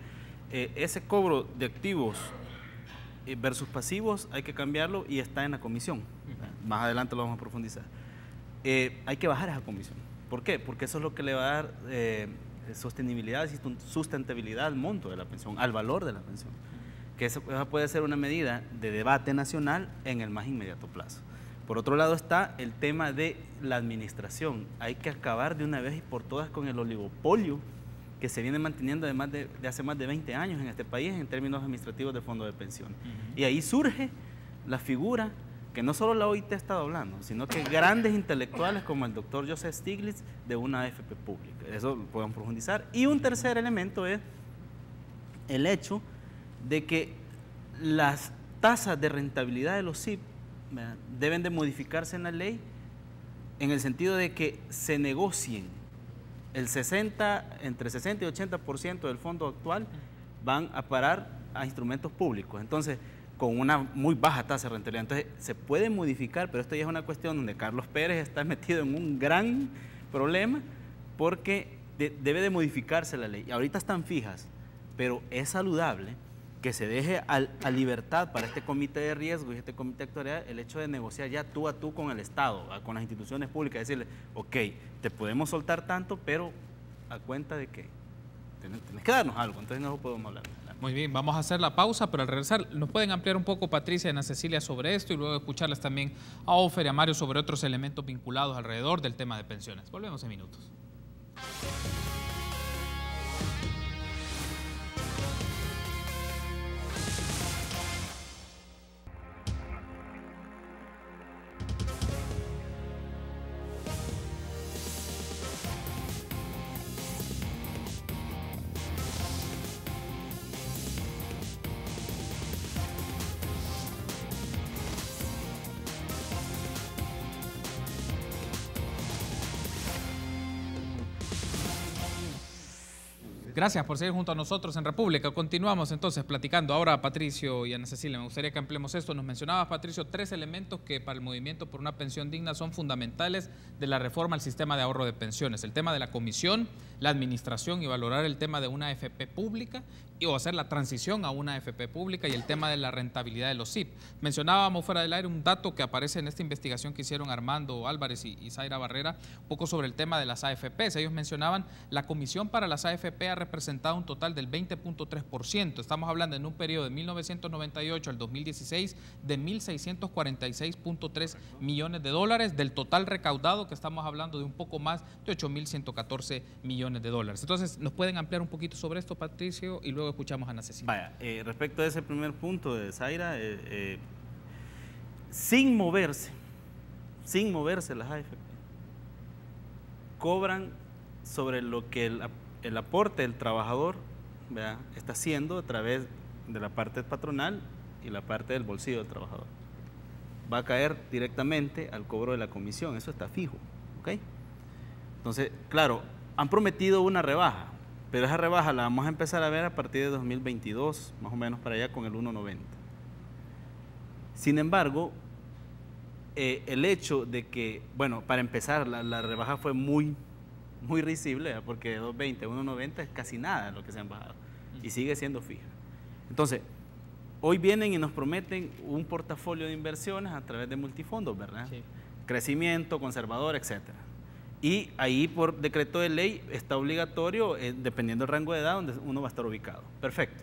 ese cobro de activos versus pasivos hay que cambiarlo y está en la comisión. Más adelante lo vamos a profundizar. Hay que bajar esa comisión. ¿Por qué? Porque eso es lo que le va a dar sostenibilidad y sustentabilidad al monto de la pensión, al valor de la pensión. Que eso puede ser una medida de debate nacional en el más inmediato plazo. Por otro lado está el tema de la administración. Hay que acabar de una vez y por todas con el oligopolio que se viene manteniendo de hace más de 20 años en este país en términos administrativos de fondo de pensión. Y ahí surge la figura que no solo la OIT ha estado hablando, sino que grandes intelectuales como el doctor Joseph Stiglitz de una AFP pública. Eso lo podemos profundizar. Y un tercer elemento es el hecho de que las tasas de rentabilidad de los SIP deben de modificarse en la ley en el sentido de que se negocien entre 60 y 80% del fondo actual van a parar a instrumentos públicos. Entonces, con una muy baja tasa de rentabilidad. Entonces, se puede modificar, pero esto ya es una cuestión donde Carlos Pérez está metido en un gran problema porque debe de modificarse la ley. Y ahorita están fijas, pero es saludable que se deje a libertad para este comité de riesgo y este comité actuarial el hecho de negociar ya tú a tú con el Estado, con las instituciones públicas, decirle, ok, te podemos soltar tanto, pero a cuenta de que tenés que darnos algo, entonces no podemos hablar.
Muy bien, vamos a hacer la pausa, pero al regresar nos pueden ampliar un poco Patricia y Ana Cecilia sobre esto y luego escucharles también a Ofer y a Mario sobre otros elementos vinculados alrededor del tema de pensiones. Volvemos en minutos. Gracias por seguir junto a nosotros en República. Continuamos entonces platicando. Ahora, Patricio y Ana Cecilia, me gustaría que ampliemos esto. Nos mencionabas, Patricio, 3 elementos que para el movimiento por una pensión digna son fundamentales de la reforma al sistema de ahorro de pensiones. El tema de la comisión, la administración y valorar el tema de una AFP pública o hacer la transición a una AFP pública y el tema de la rentabilidad de los SIP. Mencionábamos fuera del aire un dato que aparece en esta investigación que hicieron Armando Álvarez y Zaira Barrera, un poco sobre el tema de las AFPs. Ellos mencionaban la comisión para las AFP ha representado un total del 20.3%. Estamos hablando en un periodo de 1998 al 2016 de 1.646.3 millones de dólares, del total recaudado que estamos hablando de un poco más de 8.114 millones de dólares. Entonces, ¿nos pueden ampliar un poquito sobre esto, Patricio? Y luego escuchamos a Ana Cecilia.
Vaya, respecto a ese primer punto de Zaira, sin moverse las AFP, cobran sobre lo que el aporte del trabajador, ¿verdad?, está haciendo a través de la parte patronal y la parte del bolsillo del trabajador. Va a caer directamente al cobro de la comisión, eso está fijo, ¿ok? Entonces, claro, han prometido una rebaja, pero esa rebaja la vamos a empezar a ver a partir de 2022, más o menos para allá, con el 1.90. Sin embargo, el hecho de que, bueno, para empezar, la rebaja fue muy risible, ¿verdad?, porque de 2.20 a 1.90 es casi nada lo que se han bajado y sigue siendo fija. Entonces, hoy vienen y nos prometen un portafolio de inversiones a través de multifondos, ¿verdad? Sí. Crecimiento, conservador, etcétera. Y ahí por decreto de ley está obligatorio, dependiendo del rango de edad donde uno va a estar ubicado. Perfecto.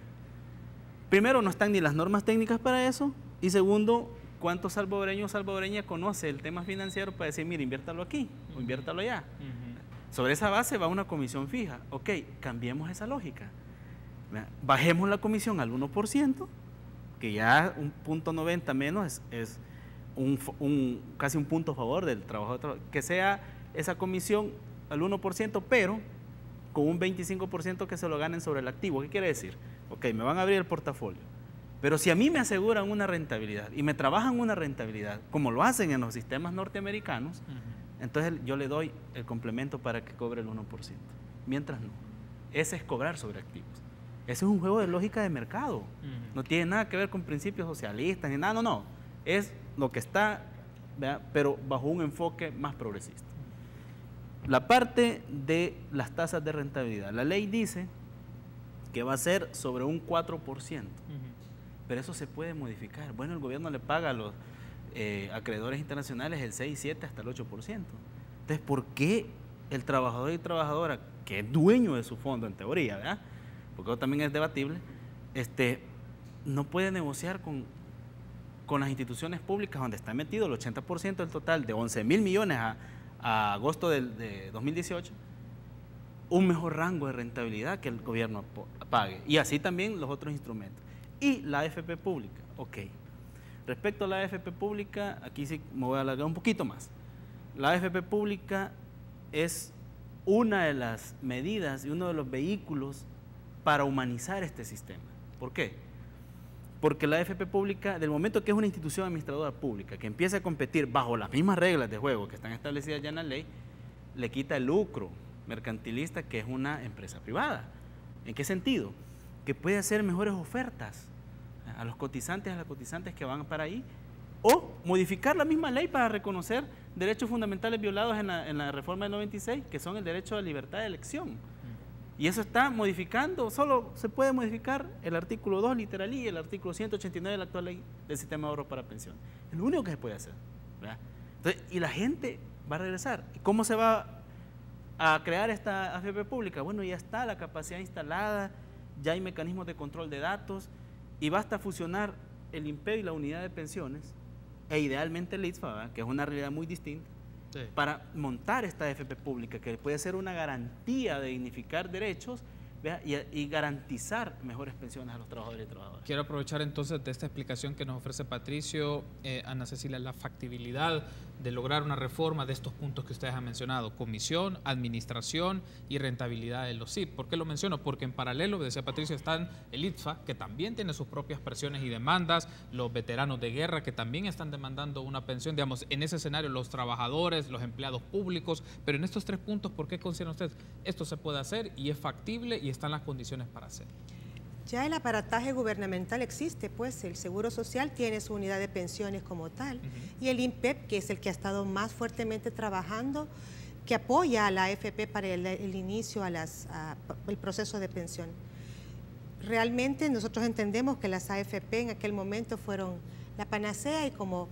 Primero, no están ni las normas técnicas para eso. Y segundo, ¿cuántos salvadoreños o salvadoreñas conoce el tema financiero para decir, mire, inviértalo aquí o inviértalo allá? Sobre esa base va una comisión fija. Ok, cambiemos esa lógica. Bajemos la comisión al 1%, que ya un 0.90 menos es casi un punto a favor del trabajo, que sea esa comisión al 1%, pero con un 25% que se lo ganen sobre el activo. ¿Qué quiere decir? Ok, me van a abrir el portafolio, pero si a mí me aseguran una rentabilidad y me trabajan una rentabilidad, como lo hacen en los sistemas norteamericanos, entonces yo le doy el complemento para que cobre el 1%. Mientras no. Ese es cobrar sobre activos. Ese es un juego de lógica de mercado. No tiene nada que ver con principios socialistas ni nada, no. Es lo que está, ¿verdad?, pero bajo un enfoque más progresista. La parte de las tasas de rentabilidad. La ley dice que va a ser sobre un 4%, pero eso se puede modificar. Bueno, el gobierno le paga a los acreedores internacionales el 6, 7, hasta el 8%. Entonces, ¿por qué el trabajador y trabajadora, que es dueño de su fondo en teoría, ¿verdad?, porque eso también es debatible, no puede negociar con las instituciones públicas donde está metido el 80% del total de 11.000 millones a agosto de 2018, un mejor rango de rentabilidad que el gobierno pague, y así también los otros instrumentos? Y la AFP pública, ok. Respecto a la AFP pública, aquí sí me voy a alargar un poquito más. La AFP pública es una de las medidas y uno de los vehículos para humanizar este sistema. ¿Por qué? Porque la AFP pública, del momento que es una institución administradora pública, que empieza a competir bajo las mismas reglas de juego que están establecidas ya en la ley, le quita el lucro mercantilista, que es una empresa privada. ¿En qué sentido? Que puede hacer mejores ofertas a los cotizantes, a las cotizantes que van para ahí, o modificar la misma ley para reconocer derechos fundamentales violados en la reforma del 96, que son el derecho a la libertad de elección. Y eso está modificando, solo se puede modificar el artículo 2 literal y el artículo 189 de la actual ley del sistema de ahorro para pensión. Es lo único que se puede hacer, ¿verdad? Entonces, y la gente va a regresar. ¿Cómo se va a crear esta AFP pública? Bueno, ya está la capacidad instalada, ya hay mecanismos de control de datos, y basta fusionar el INPEV y la unidad de pensiones, e idealmente el ITSFA, ¿verdad?, que es una realidad muy distinta, sí, para montar esta AFP pública, que puede ser una garantía de dignificar derechos, ¿verdad?, y garantizar mejores pensiones a los trabajadores y trabajadoras.
Quiero aprovechar entonces de esta explicación que nos ofrece Patricio, Ana Cecilia, la factibilidad de lograr una reforma de estos puntos que ustedes han mencionado: comisión, administración y rentabilidad de los SIP. ¿Por qué lo menciono? Porque en paralelo, decía Patricio, están el ITSFA, que también tiene sus propias presiones y demandas, los veteranos de guerra, que también están demandando una pensión, digamos, en ese escenario los trabajadores, los empleados públicos, pero en estos tres puntos, ¿por qué consideran ustedes esto se puede hacer y es factible y están las condiciones para hacer?
Ya el aparataje gubernamental existe, pues el Seguro Social tiene su unidad de pensiones como tal, y el INPEP, que es el que ha estado más fuertemente trabajando, que apoya a la AFP para el inicio el proceso de pensión. realmente nosotros entendemos que las AFP en aquel momento fueron la panacea y como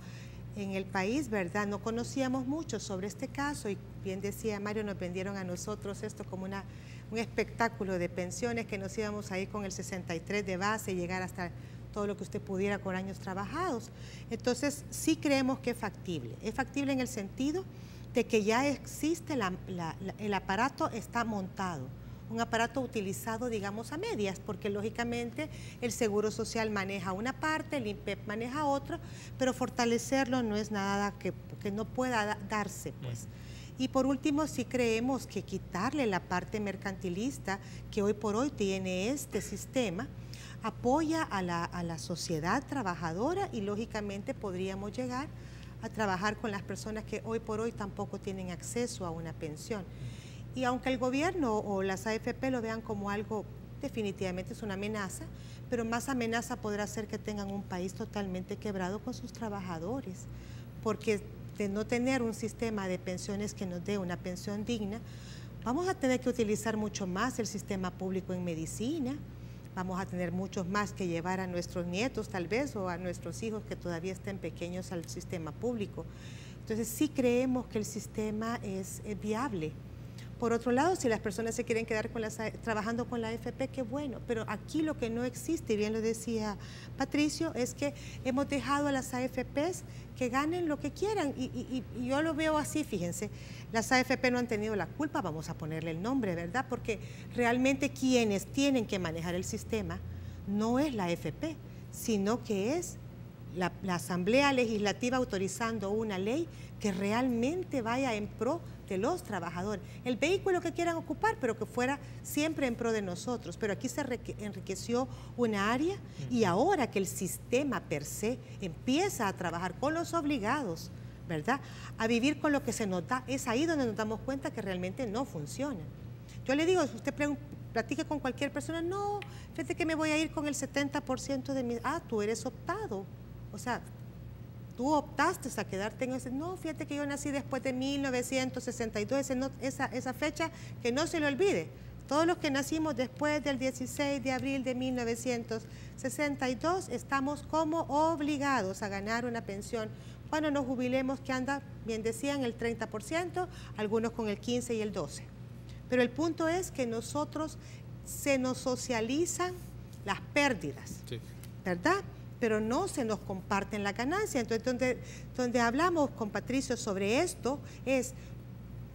en el país, ¿verdad? No conocíamos mucho sobre este caso y bien decía Mario, nos vendieron a nosotros esto como un espectáculo de pensiones que nos íbamos a ir con el 63 de base y llegar hasta todo lo que usted pudiera con años trabajados. Entonces, sí creemos que es factible. Es factible en el sentido de que ya existe, el aparato está montado, un aparato utilizado, digamos, a medias, porque lógicamente el Seguro Social maneja una parte, el INPEP maneja otra, pero fortalecerlo no es nada que no pueda darse, pues. Y por último, sí creemos que quitarle la parte mercantilista que hoy por hoy tiene este sistema, apoya a la sociedad trabajadora y lógicamente podríamos llegar a trabajar con las personas que hoy por hoy tampoco tienen acceso a una pensión. Y aunque el gobierno o las AFP lo vean como algo, definitivamente es una amenaza, pero más amenaza podrá ser que tengan un país totalmente quebrado con sus trabajadores, porque de no tener un sistema de pensiones que nos dé una pensión digna, vamos a tener que utilizar mucho más el sistema público en medicina, vamos a tener muchos más que llevar a nuestros nietos tal vez o a nuestros hijos que todavía estén pequeños al sistema público. Entonces sí creemos que el sistema es viable. Por otro lado, si las personas se quieren quedar trabajando con la AFP, qué bueno, pero aquí lo que no existe, y bien lo decía Patricio, es que hemos dejado a las AFPs que ganen lo que quieran, y yo lo veo así, fíjense, las AFP no han tenido la culpa, vamos a ponerle el nombre, ¿verdad? Porque realmente quienes tienen que manejar el sistema no es la AFP, sino que es la Asamblea Legislativa autorizando una ley que realmente vaya en pro de los trabajadores. El vehículo que quieran ocupar, pero que fuera siempre en pro de nosotros. Pero aquí se enriqueció una área y ahora que el sistema per se empieza a trabajar con los obligados, ¿verdad?, a vivir con lo que se nos da, es ahí donde nos damos cuenta que realmente no funciona. Yo le digo, si usted platique con cualquier persona, no, fíjate que me voy a ir con el 70% de mi... Ah, tú eres optado. O sea, tú optaste a quedarte en ese... No, fíjate que yo nací después de 1962, esa fecha que no se le olvide. Todos los que nacimos después del 16 de abril de 1962 estamos como obligados a ganar una pensión. Cuando nos jubilemos, que anda, bien decían, el 30%, algunos con el 15 y el 12%. Pero el punto es que nosotros se nos socializan las pérdidas, sí, ¿verdad?, pero no se nos comparten la ganancia. Entonces, donde hablamos con Patricio sobre esto es,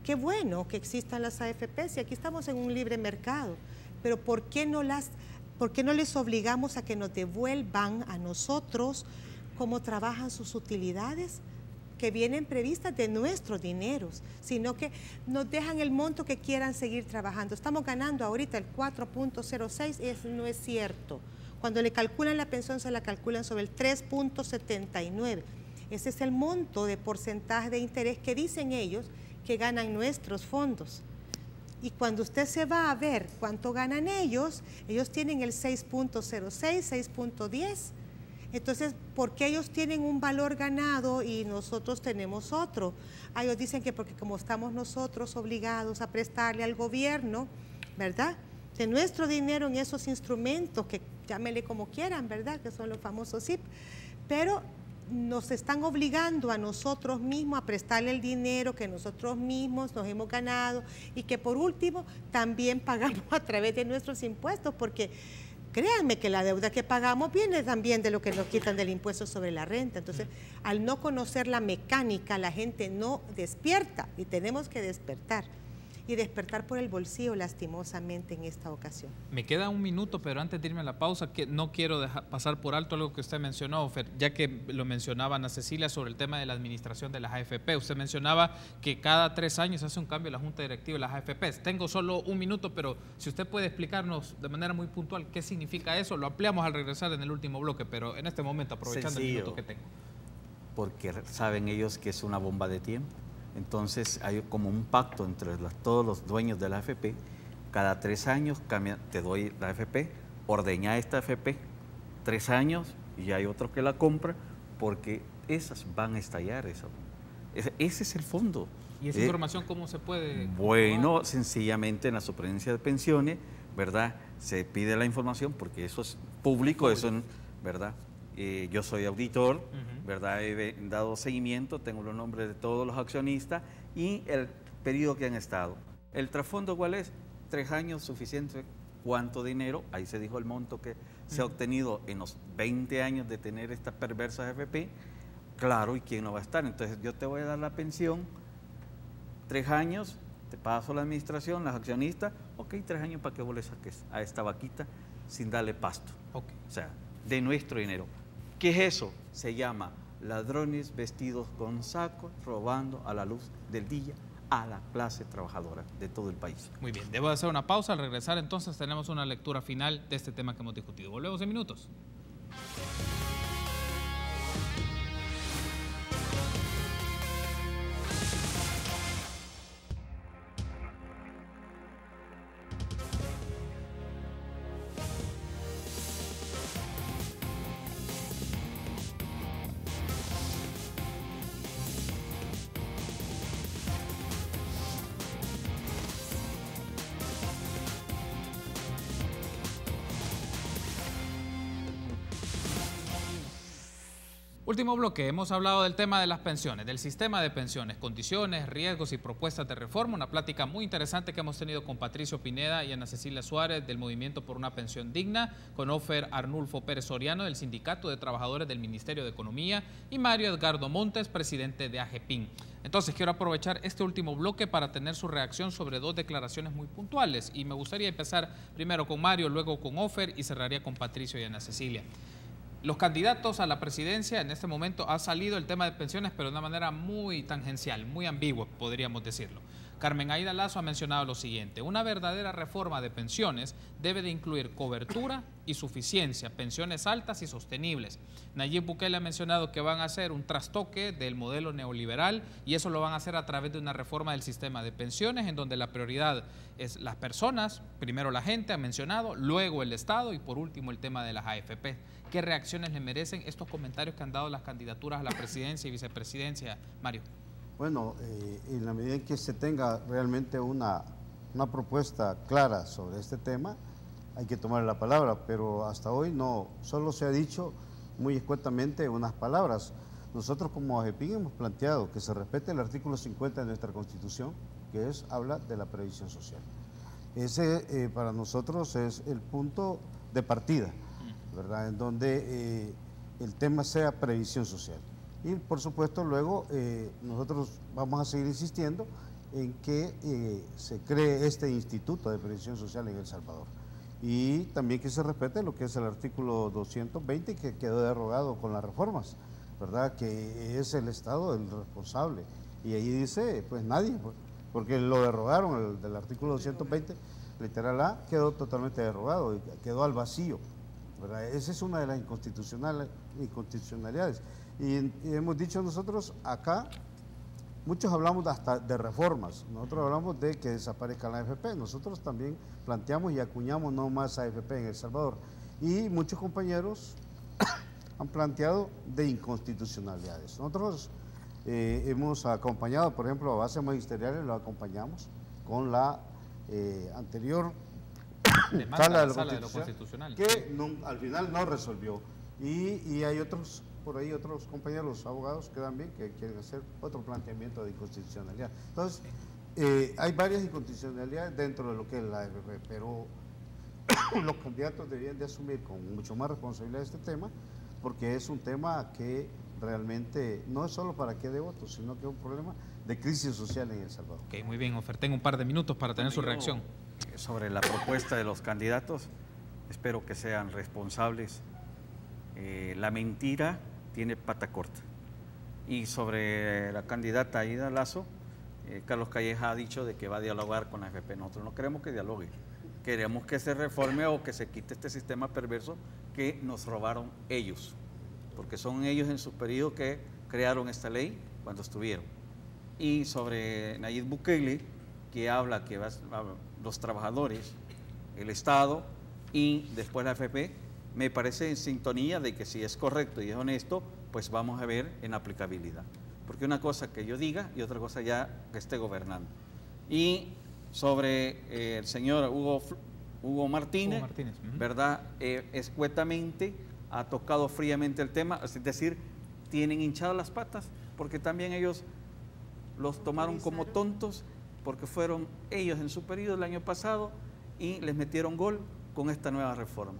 qué bueno que existan las AFP, si aquí estamos en un libre mercado, pero ¿por qué no les obligamos a que nos devuelvan a nosotros cómo trabajan sus utilidades que vienen previstas de nuestros dineros, sino que nos dejan el monto que quieran seguir trabajando? Estamos ganando ahorita el 4.06, eso no es cierto. Cuando le calculan la pensión, se la calculan sobre el 3.79. Ese es el monto de porcentaje de interés que dicen ellos que ganan nuestros fondos. Y cuando usted se va a ver cuánto ganan ellos tienen el 6.06, 6.10. Entonces, ¿por qué ellos tienen un valor ganado y nosotros tenemos otro? Ellos dicen que porque como estamos nosotros obligados a prestarle al gobierno, ¿verdad?, de nuestro dinero en esos instrumentos que llámenle como quieran, ¿verdad?, que son los famosos SIP, pero nos están obligando a nosotros mismos a prestarle el dinero que nosotros mismos nos hemos ganado y que por último también pagamos a través de nuestros impuestos, porque créanme que la deuda que pagamos viene también de lo que nos quitan del impuesto sobre la renta. Entonces, al no conocer la mecánica, la gente no despierta y tenemos que despertar. Y despertar por el bolsillo, lastimosamente, en esta ocasión.
Me queda un minuto, pero antes de irme a la pausa, que no quiero pasar por alto algo que usted mencionó, Fer, ya que lo mencionaba Ana Cecilia sobre el tema de la administración de las AFP. Usted mencionaba que cada 3 años hace un cambio la Junta Directiva de las AFP. Tengo solo un minuto, pero si usted puede explicarnos de manera muy puntual qué significa eso, lo ampliamos al regresar en el último bloque, pero en este momento, aprovechando el minuto que tengo.
Porque saben ellos que es una bomba de tiempo. Entonces hay como un pacto entre todos los dueños de la AFP. Cada 3 años te doy la AFP, ordeña esta AFP 3 años y hay otro que la compra porque esas van a estallar. Ese es el fondo.
¿Y esa información cómo se puede...?
Bueno, sencillamente en la superintendencia de pensiones, ¿verdad?, se pide la información porque eso es público, eso, ¿verdad? Yo soy auditor, ¿verdad? He dado seguimiento, tengo los nombres de todos los accionistas y el periodo que han estado. ¿El trasfondo cuál es? 3 años suficiente. ¿Cuánto dinero? Ahí se dijo el monto que se ha obtenido en los 20 años de tener estas perversas AFP. Claro, ¿y quién no va a estar? Entonces yo te voy a dar la pensión, 3 años, te paso la administración, las accionistas, ok, 3 años para que vos le saques a esta vaquita sin darle pasto. Okay. O sea, de nuestro dinero. ¿Qué es eso? Se llama ladrones vestidos con sacos, robando a la luz del día a la clase trabajadora de todo el país.
Muy bien, debo hacer una pausa. Al regresar entonces tenemos una lectura final de este tema que hemos discutido. Volvemos en minutos. Último bloque, hemos hablado del tema de las pensiones, del sistema de pensiones, condiciones, riesgos y propuestas de reforma. Una plática muy interesante que hemos tenido con Patricio Pineda y Ana Cecilia Suárez del Movimiento por una Pensión Digna, con Ofer Arnulfo Pérez Soriano del Sindicato de Trabajadores del Ministerio de Economía y Mario Edgardo Montes, presidente de AGEPIN. Entonces quiero aprovechar este último bloque para tener su reacción sobre 2 declaraciones muy puntuales y me gustaría empezar primero con Mario, luego con Ofer y cerraría con Patricio y Ana Cecilia. Los candidatos a la presidencia, en este momento ha salido el tema de pensiones, pero de una manera muy tangencial, muy ambigua, podríamos decirlo. Carmen Aida Lazo ha mencionado lo siguiente: una verdadera reforma de pensiones debe de incluir cobertura y suficiencia, pensiones altas y sostenibles. Nayib Bukele ha mencionado que van a hacer un trastoque del modelo neoliberal y eso lo van a hacer a través de una reforma del sistema de pensiones en donde la prioridad es las personas, primero la gente ha mencionado, luego el Estado y por último el tema de las AFP. ¿Qué reacciones le merecen estos comentarios que han dado las candidaturas a la presidencia y vicepresidencia, Mario?
Bueno, en la medida en que se tenga realmente una propuesta clara sobre este tema, hay que tomar la palabra, pero hasta hoy no, solo se ha dicho muy escuetamente unas palabras. Nosotros como AGEPIN hemos planteado que se respete el artículo 50 de nuestra Constitución, que habla de la previsión social. Ese para nosotros es el punto de partida, ¿verdad? En donde el tema sea previsión social. Y por supuesto luego nosotros vamos a seguir insistiendo en que se cree este Instituto de Previsión Social en El Salvador. Y también que se respete lo que es el artículo 220 que quedó derogado con las reformas, ¿verdad? Que es el Estado el responsable. Y ahí dice, pues nadie, porque lo derrogaron, el del artículo 220, literal A, quedó totalmente derogado y quedó al vacío, ¿verdad? Esa es una de las inconstitucionalidades. Y hemos dicho nosotros acá, muchos hablamos hasta de reformas, nosotros hablamos de que desaparezca la AFP, nosotros también planteamos y acuñamos no más AFP en El Salvador. Y muchos compañeros han planteado de inconstitucionalidades. Nosotros hemos acompañado, por ejemplo, a base magisteriales, lo acompañamos con la anterior sala de lo constitucional, que al final no resolvió. Y hay otros, por ahí otros compañeros abogados que también que quieren hacer otro planteamiento de inconstitucionalidad. Entonces, hay varias inconstitucionalidades dentro de lo que es la AFP, pero los candidatos deberían de asumir con mucho más responsabilidad este tema, porque es un tema que realmente no es solo para qué de votos, sino que es un problema de crisis social en El Salvador.
Ok, muy bien, oferten un par de minutos para tener su reacción.
Sobre la propuesta de los candidatos, espero que sean responsables. La mentira tiene pata corta. Y sobre la candidata Aida Lazo, Carlos Calleja ha dicho de que va a dialogar con la AFP. Nosotros no queremos que dialogue, queremos que se reforme o que se quite este sistema perverso que nos robaron ellos, porque son ellos en su periodo que crearon esta ley cuando estuvieron. Y sobre Nayib Bukele, que habla que los trabajadores, el Estado y después la AFP, me parece en sintonía de que si es correcto y es honesto, pues vamos a ver en aplicabilidad. Porque una cosa que yo diga y otra cosa ya que esté gobernando. Y sobre el señor Hugo Hugo Martínez, ¿verdad? Escuetamente ha tocado fríamente el tema, es decir, tienen hinchadas las patas, porque también ellos los tomaron como tontos, porque fueron ellos en su periodo el año pasado y les metieron gol con esta nueva reforma.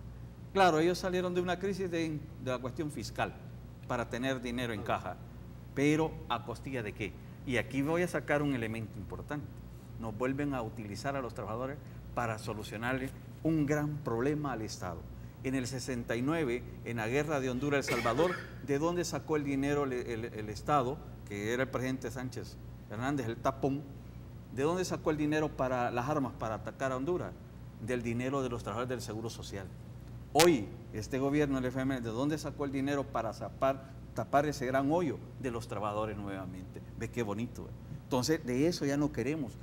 Claro, ellos salieron de una crisis de la cuestión fiscal para tener dinero en caja, pero ¿a costilla de qué? Y aquí voy a sacar un elemento importante. Nos vuelven a utilizar a los trabajadores para solucionarle un gran problema al Estado. En el 69, en la guerra de Honduras-El Salvador, ¿de dónde sacó el dinero el Estado, que era el presidente Sánchez Hernández, el tapón? ¿De dónde sacó el dinero para las armas para atacar a Honduras? Del dinero de los trabajadores del Seguro Social. Hoy, este gobierno, el FMI, ¿de dónde sacó el dinero para tapar ese gran hoyo de los trabajadores nuevamente? ¿Ve qué bonito? Entonces, de eso ya no queremos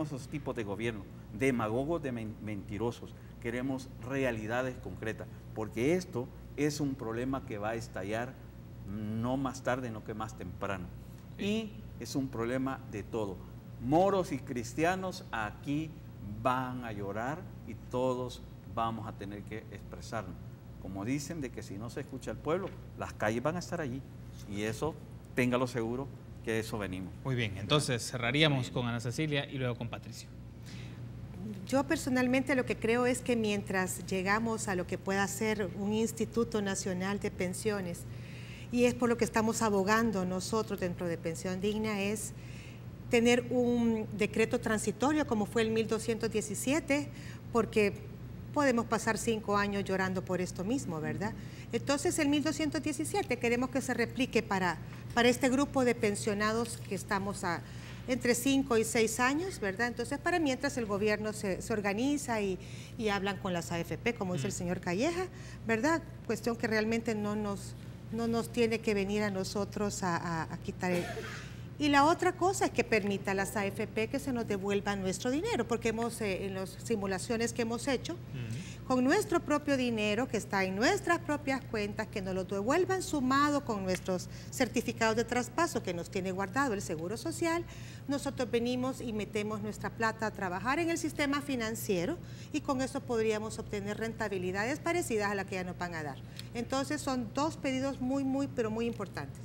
esos tipos de gobierno, demagogos, mentirosos. Queremos realidades concretas, porque esto es un problema que va a estallar no más tarde, no que más temprano. Y es un problema de todo. Moros y cristianos aquí van a llorar y todos vamos a tener que expresarnos. Como dicen, de que si no se escucha al pueblo, las calles van a estar allí. Y eso, téngalo seguro, que eso venimos.
Muy bien, entonces cerraríamos con Ana Cecilia y luego con Patricio.
Yo personalmente lo que creo es que mientras llegamos a lo que pueda ser un Instituto Nacional de Pensiones, y es por lo que estamos abogando nosotros dentro de Pensión Digna, es tener un decreto transitorio como fue el 1217, porque podemos pasar 5 años llorando por esto mismo, ¿verdad? Entonces el 1217 queremos que se replique para este grupo de pensionados que estamos entre 5 y 6 años, ¿verdad? Entonces, para mientras el gobierno se organiza y hablan con las AFP, como dice el señor Calleja, ¿verdad? Cuestión que realmente no nos tiene que venir a nosotros a quitar el... Y la otra cosa es que permita a las AFP que se nos devuelvan nuestro dinero, porque en las simulaciones que hemos hecho, con nuestro propio dinero que está en nuestras propias cuentas, que nos lo devuelvan sumado con nuestros certificados de traspaso que nos tiene guardado el Seguro Social, nosotros venimos y metemos nuestra plata a trabajar en el sistema financiero y con eso podríamos obtener rentabilidades parecidas a las que ya nos van a dar. Entonces son dos pedidos pero muy importantes.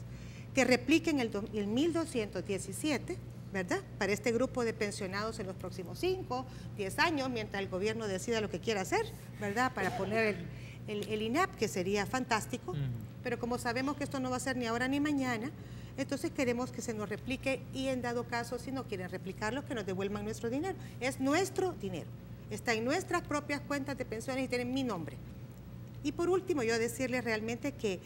Que repliquen el 1217, ¿verdad? Para este grupo de pensionados en los próximos 5, 10 años, mientras el gobierno decida lo que quiera hacer, ¿verdad? Para poner el INAP, que sería fantástico, pero como sabemos que esto no va a ser ni ahora ni mañana, entonces queremos que se nos replique y en dado caso, si no quieren replicarlo, que nos devuelvan nuestro dinero. Es nuestro dinero, está en nuestras propias cuentas de pensiones y tiene mi nombre. Y por último, yo decirles realmente que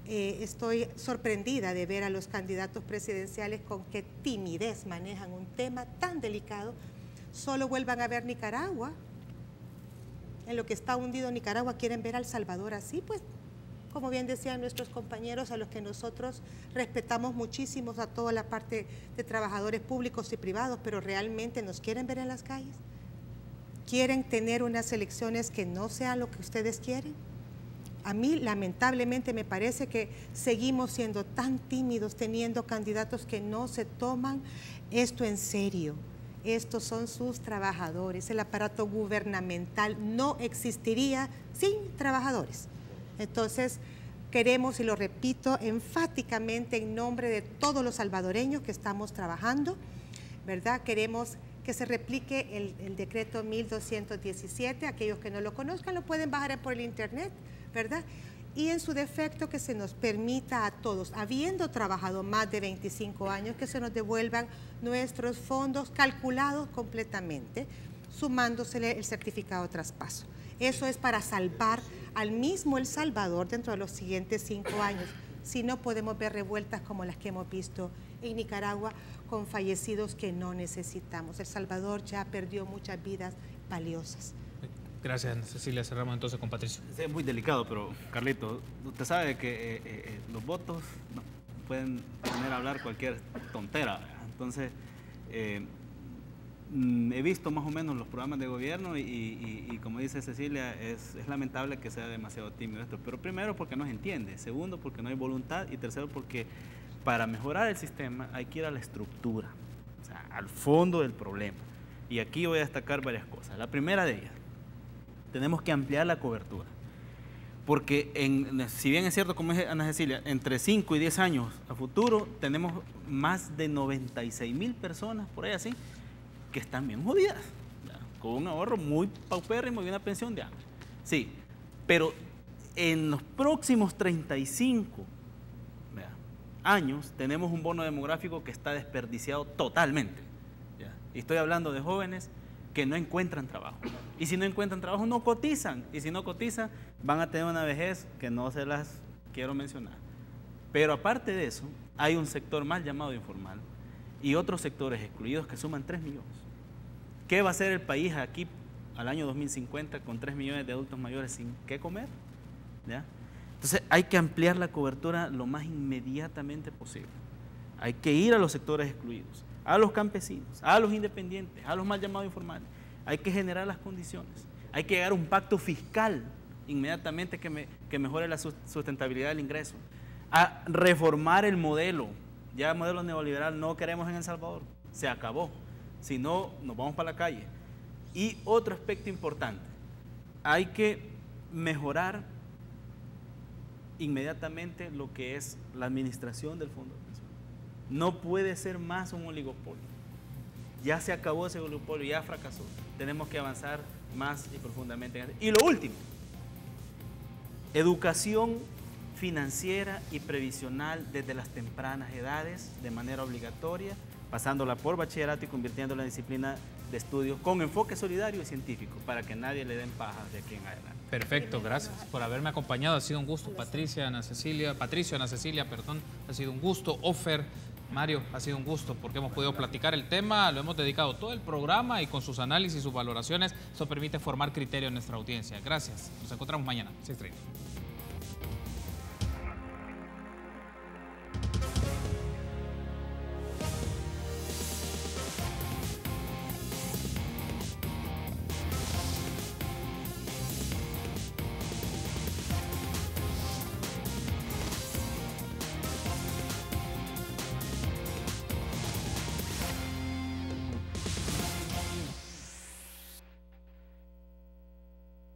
estoy sorprendida de ver a los candidatos presidenciales con qué timidez manejan un tema tan delicado. Solo vuelvan a ver Nicaragua. En lo que está hundido Nicaragua, quieren ver a El Salvador así, pues, como bien decían nuestros compañeros, a los que nosotros respetamos muchísimo, a toda la parte de trabajadores públicos y privados, pero realmente nos quieren ver en las calles. ¿Quieren tener unas elecciones que no sean lo que ustedes quieren? A mí, lamentablemente, me parece que seguimos siendo tan tímidos, teniendo candidatos que no se toman esto en serio. Estos son sus trabajadores. El aparato gubernamental no existiría sin trabajadores. Entonces, queremos, y lo repito enfáticamente en nombre de todos los salvadoreños que estamos trabajando, ¿verdad? Queremos que se replique el decreto 1217. Aquellos que no lo conozcan lo pueden bajar por el internet, ¿verdad? Y en su defecto que se nos permita a todos, habiendo trabajado más de 25 años, que se nos devuelvan nuestros fondos calculados completamente, sumándosele el certificado de traspaso. Eso es para salvar al mismo El Salvador dentro de los siguientes 5 años. Si no, podemos ver revueltas como las que hemos visto en Nicaragua, con fallecidos que no necesitamos. El Salvador ya perdió muchas vidas valiosas.
Gracias, Cecilia. Cerramos entonces con Patricio.
Es muy delicado, pero Carlito, usted sabe que los votos pueden poner a hablar cualquier tontera, ¿verdad? Entonces, he visto más o menos los programas de gobierno y como dice Cecilia, es lamentable que sea demasiado tímido esto, pero primero porque no se entiende, segundo porque no hay voluntad y tercero porque para mejorar el sistema hay que ir a la estructura, o sea, al fondo del problema. Y aquí voy a destacar varias cosas. La primera de ellas, tenemos que ampliar la cobertura. Porque si bien es cierto, como dice Ana Cecilia, entre 5 y 10 años a futuro tenemos más de 96,000 personas, por ahí así, que están bien jodidas, ¿ya? Con un ahorro muy paupérrimo y una pensión de hambre. Sí, pero en los próximos 35 años tenemos un bono demográfico que está desperdiciado totalmente, ¿ya? Y estoy hablando de jóvenes que no encuentran trabajo. Y si no encuentran trabajo, no cotizan. Y si no cotizan, van a tener una vejez que no se las quiero mencionar. Pero aparte de eso, hay un sector mal llamado informal y otros sectores excluidos que suman 3 millones. ¿Qué va a hacer el país aquí al año 2050 con 3 millones de adultos mayores sin qué comer? ¿Ya? Entonces hay que ampliar la cobertura lo más inmediatamente posible. Hay que ir a los sectores excluidos, a los campesinos, a los independientes, a los mal llamados informales. Hay que generar las condiciones. Hay que llegar a un pacto fiscal inmediatamente que mejore la sustentabilidad del ingreso. A reformar el modelo. Ya el modelo neoliberal no queremos en El Salvador. Se acabó. Si no, nos vamos para la calle. Y otro aspecto importante. Hay que mejorar inmediatamente lo que es la administración del Fondo de Pensiones. No puede ser más un oligopolio. Ya se acabó ese oligopolio, ya fracasó. Tenemos que avanzar más y profundamente. Y lo último, educación financiera y previsional desde las tempranas edades, de manera obligatoria, pasándola por bachillerato y convirtiéndola en disciplina de estudio con enfoque solidario y científico, para que nadie le den pajas de aquí en adelante.
Perfecto, gracias por haberme acompañado, ha sido un gusto. Patricio, Ana Cecilia, ha sido un gusto. Ofer, Mario, ha sido un gusto porque hemos podido platicar el tema, lo hemos dedicado todo el programa y con sus análisis y sus valoraciones, eso permite formar criterio en nuestra audiencia. Gracias, nos encontramos mañana, 6:30.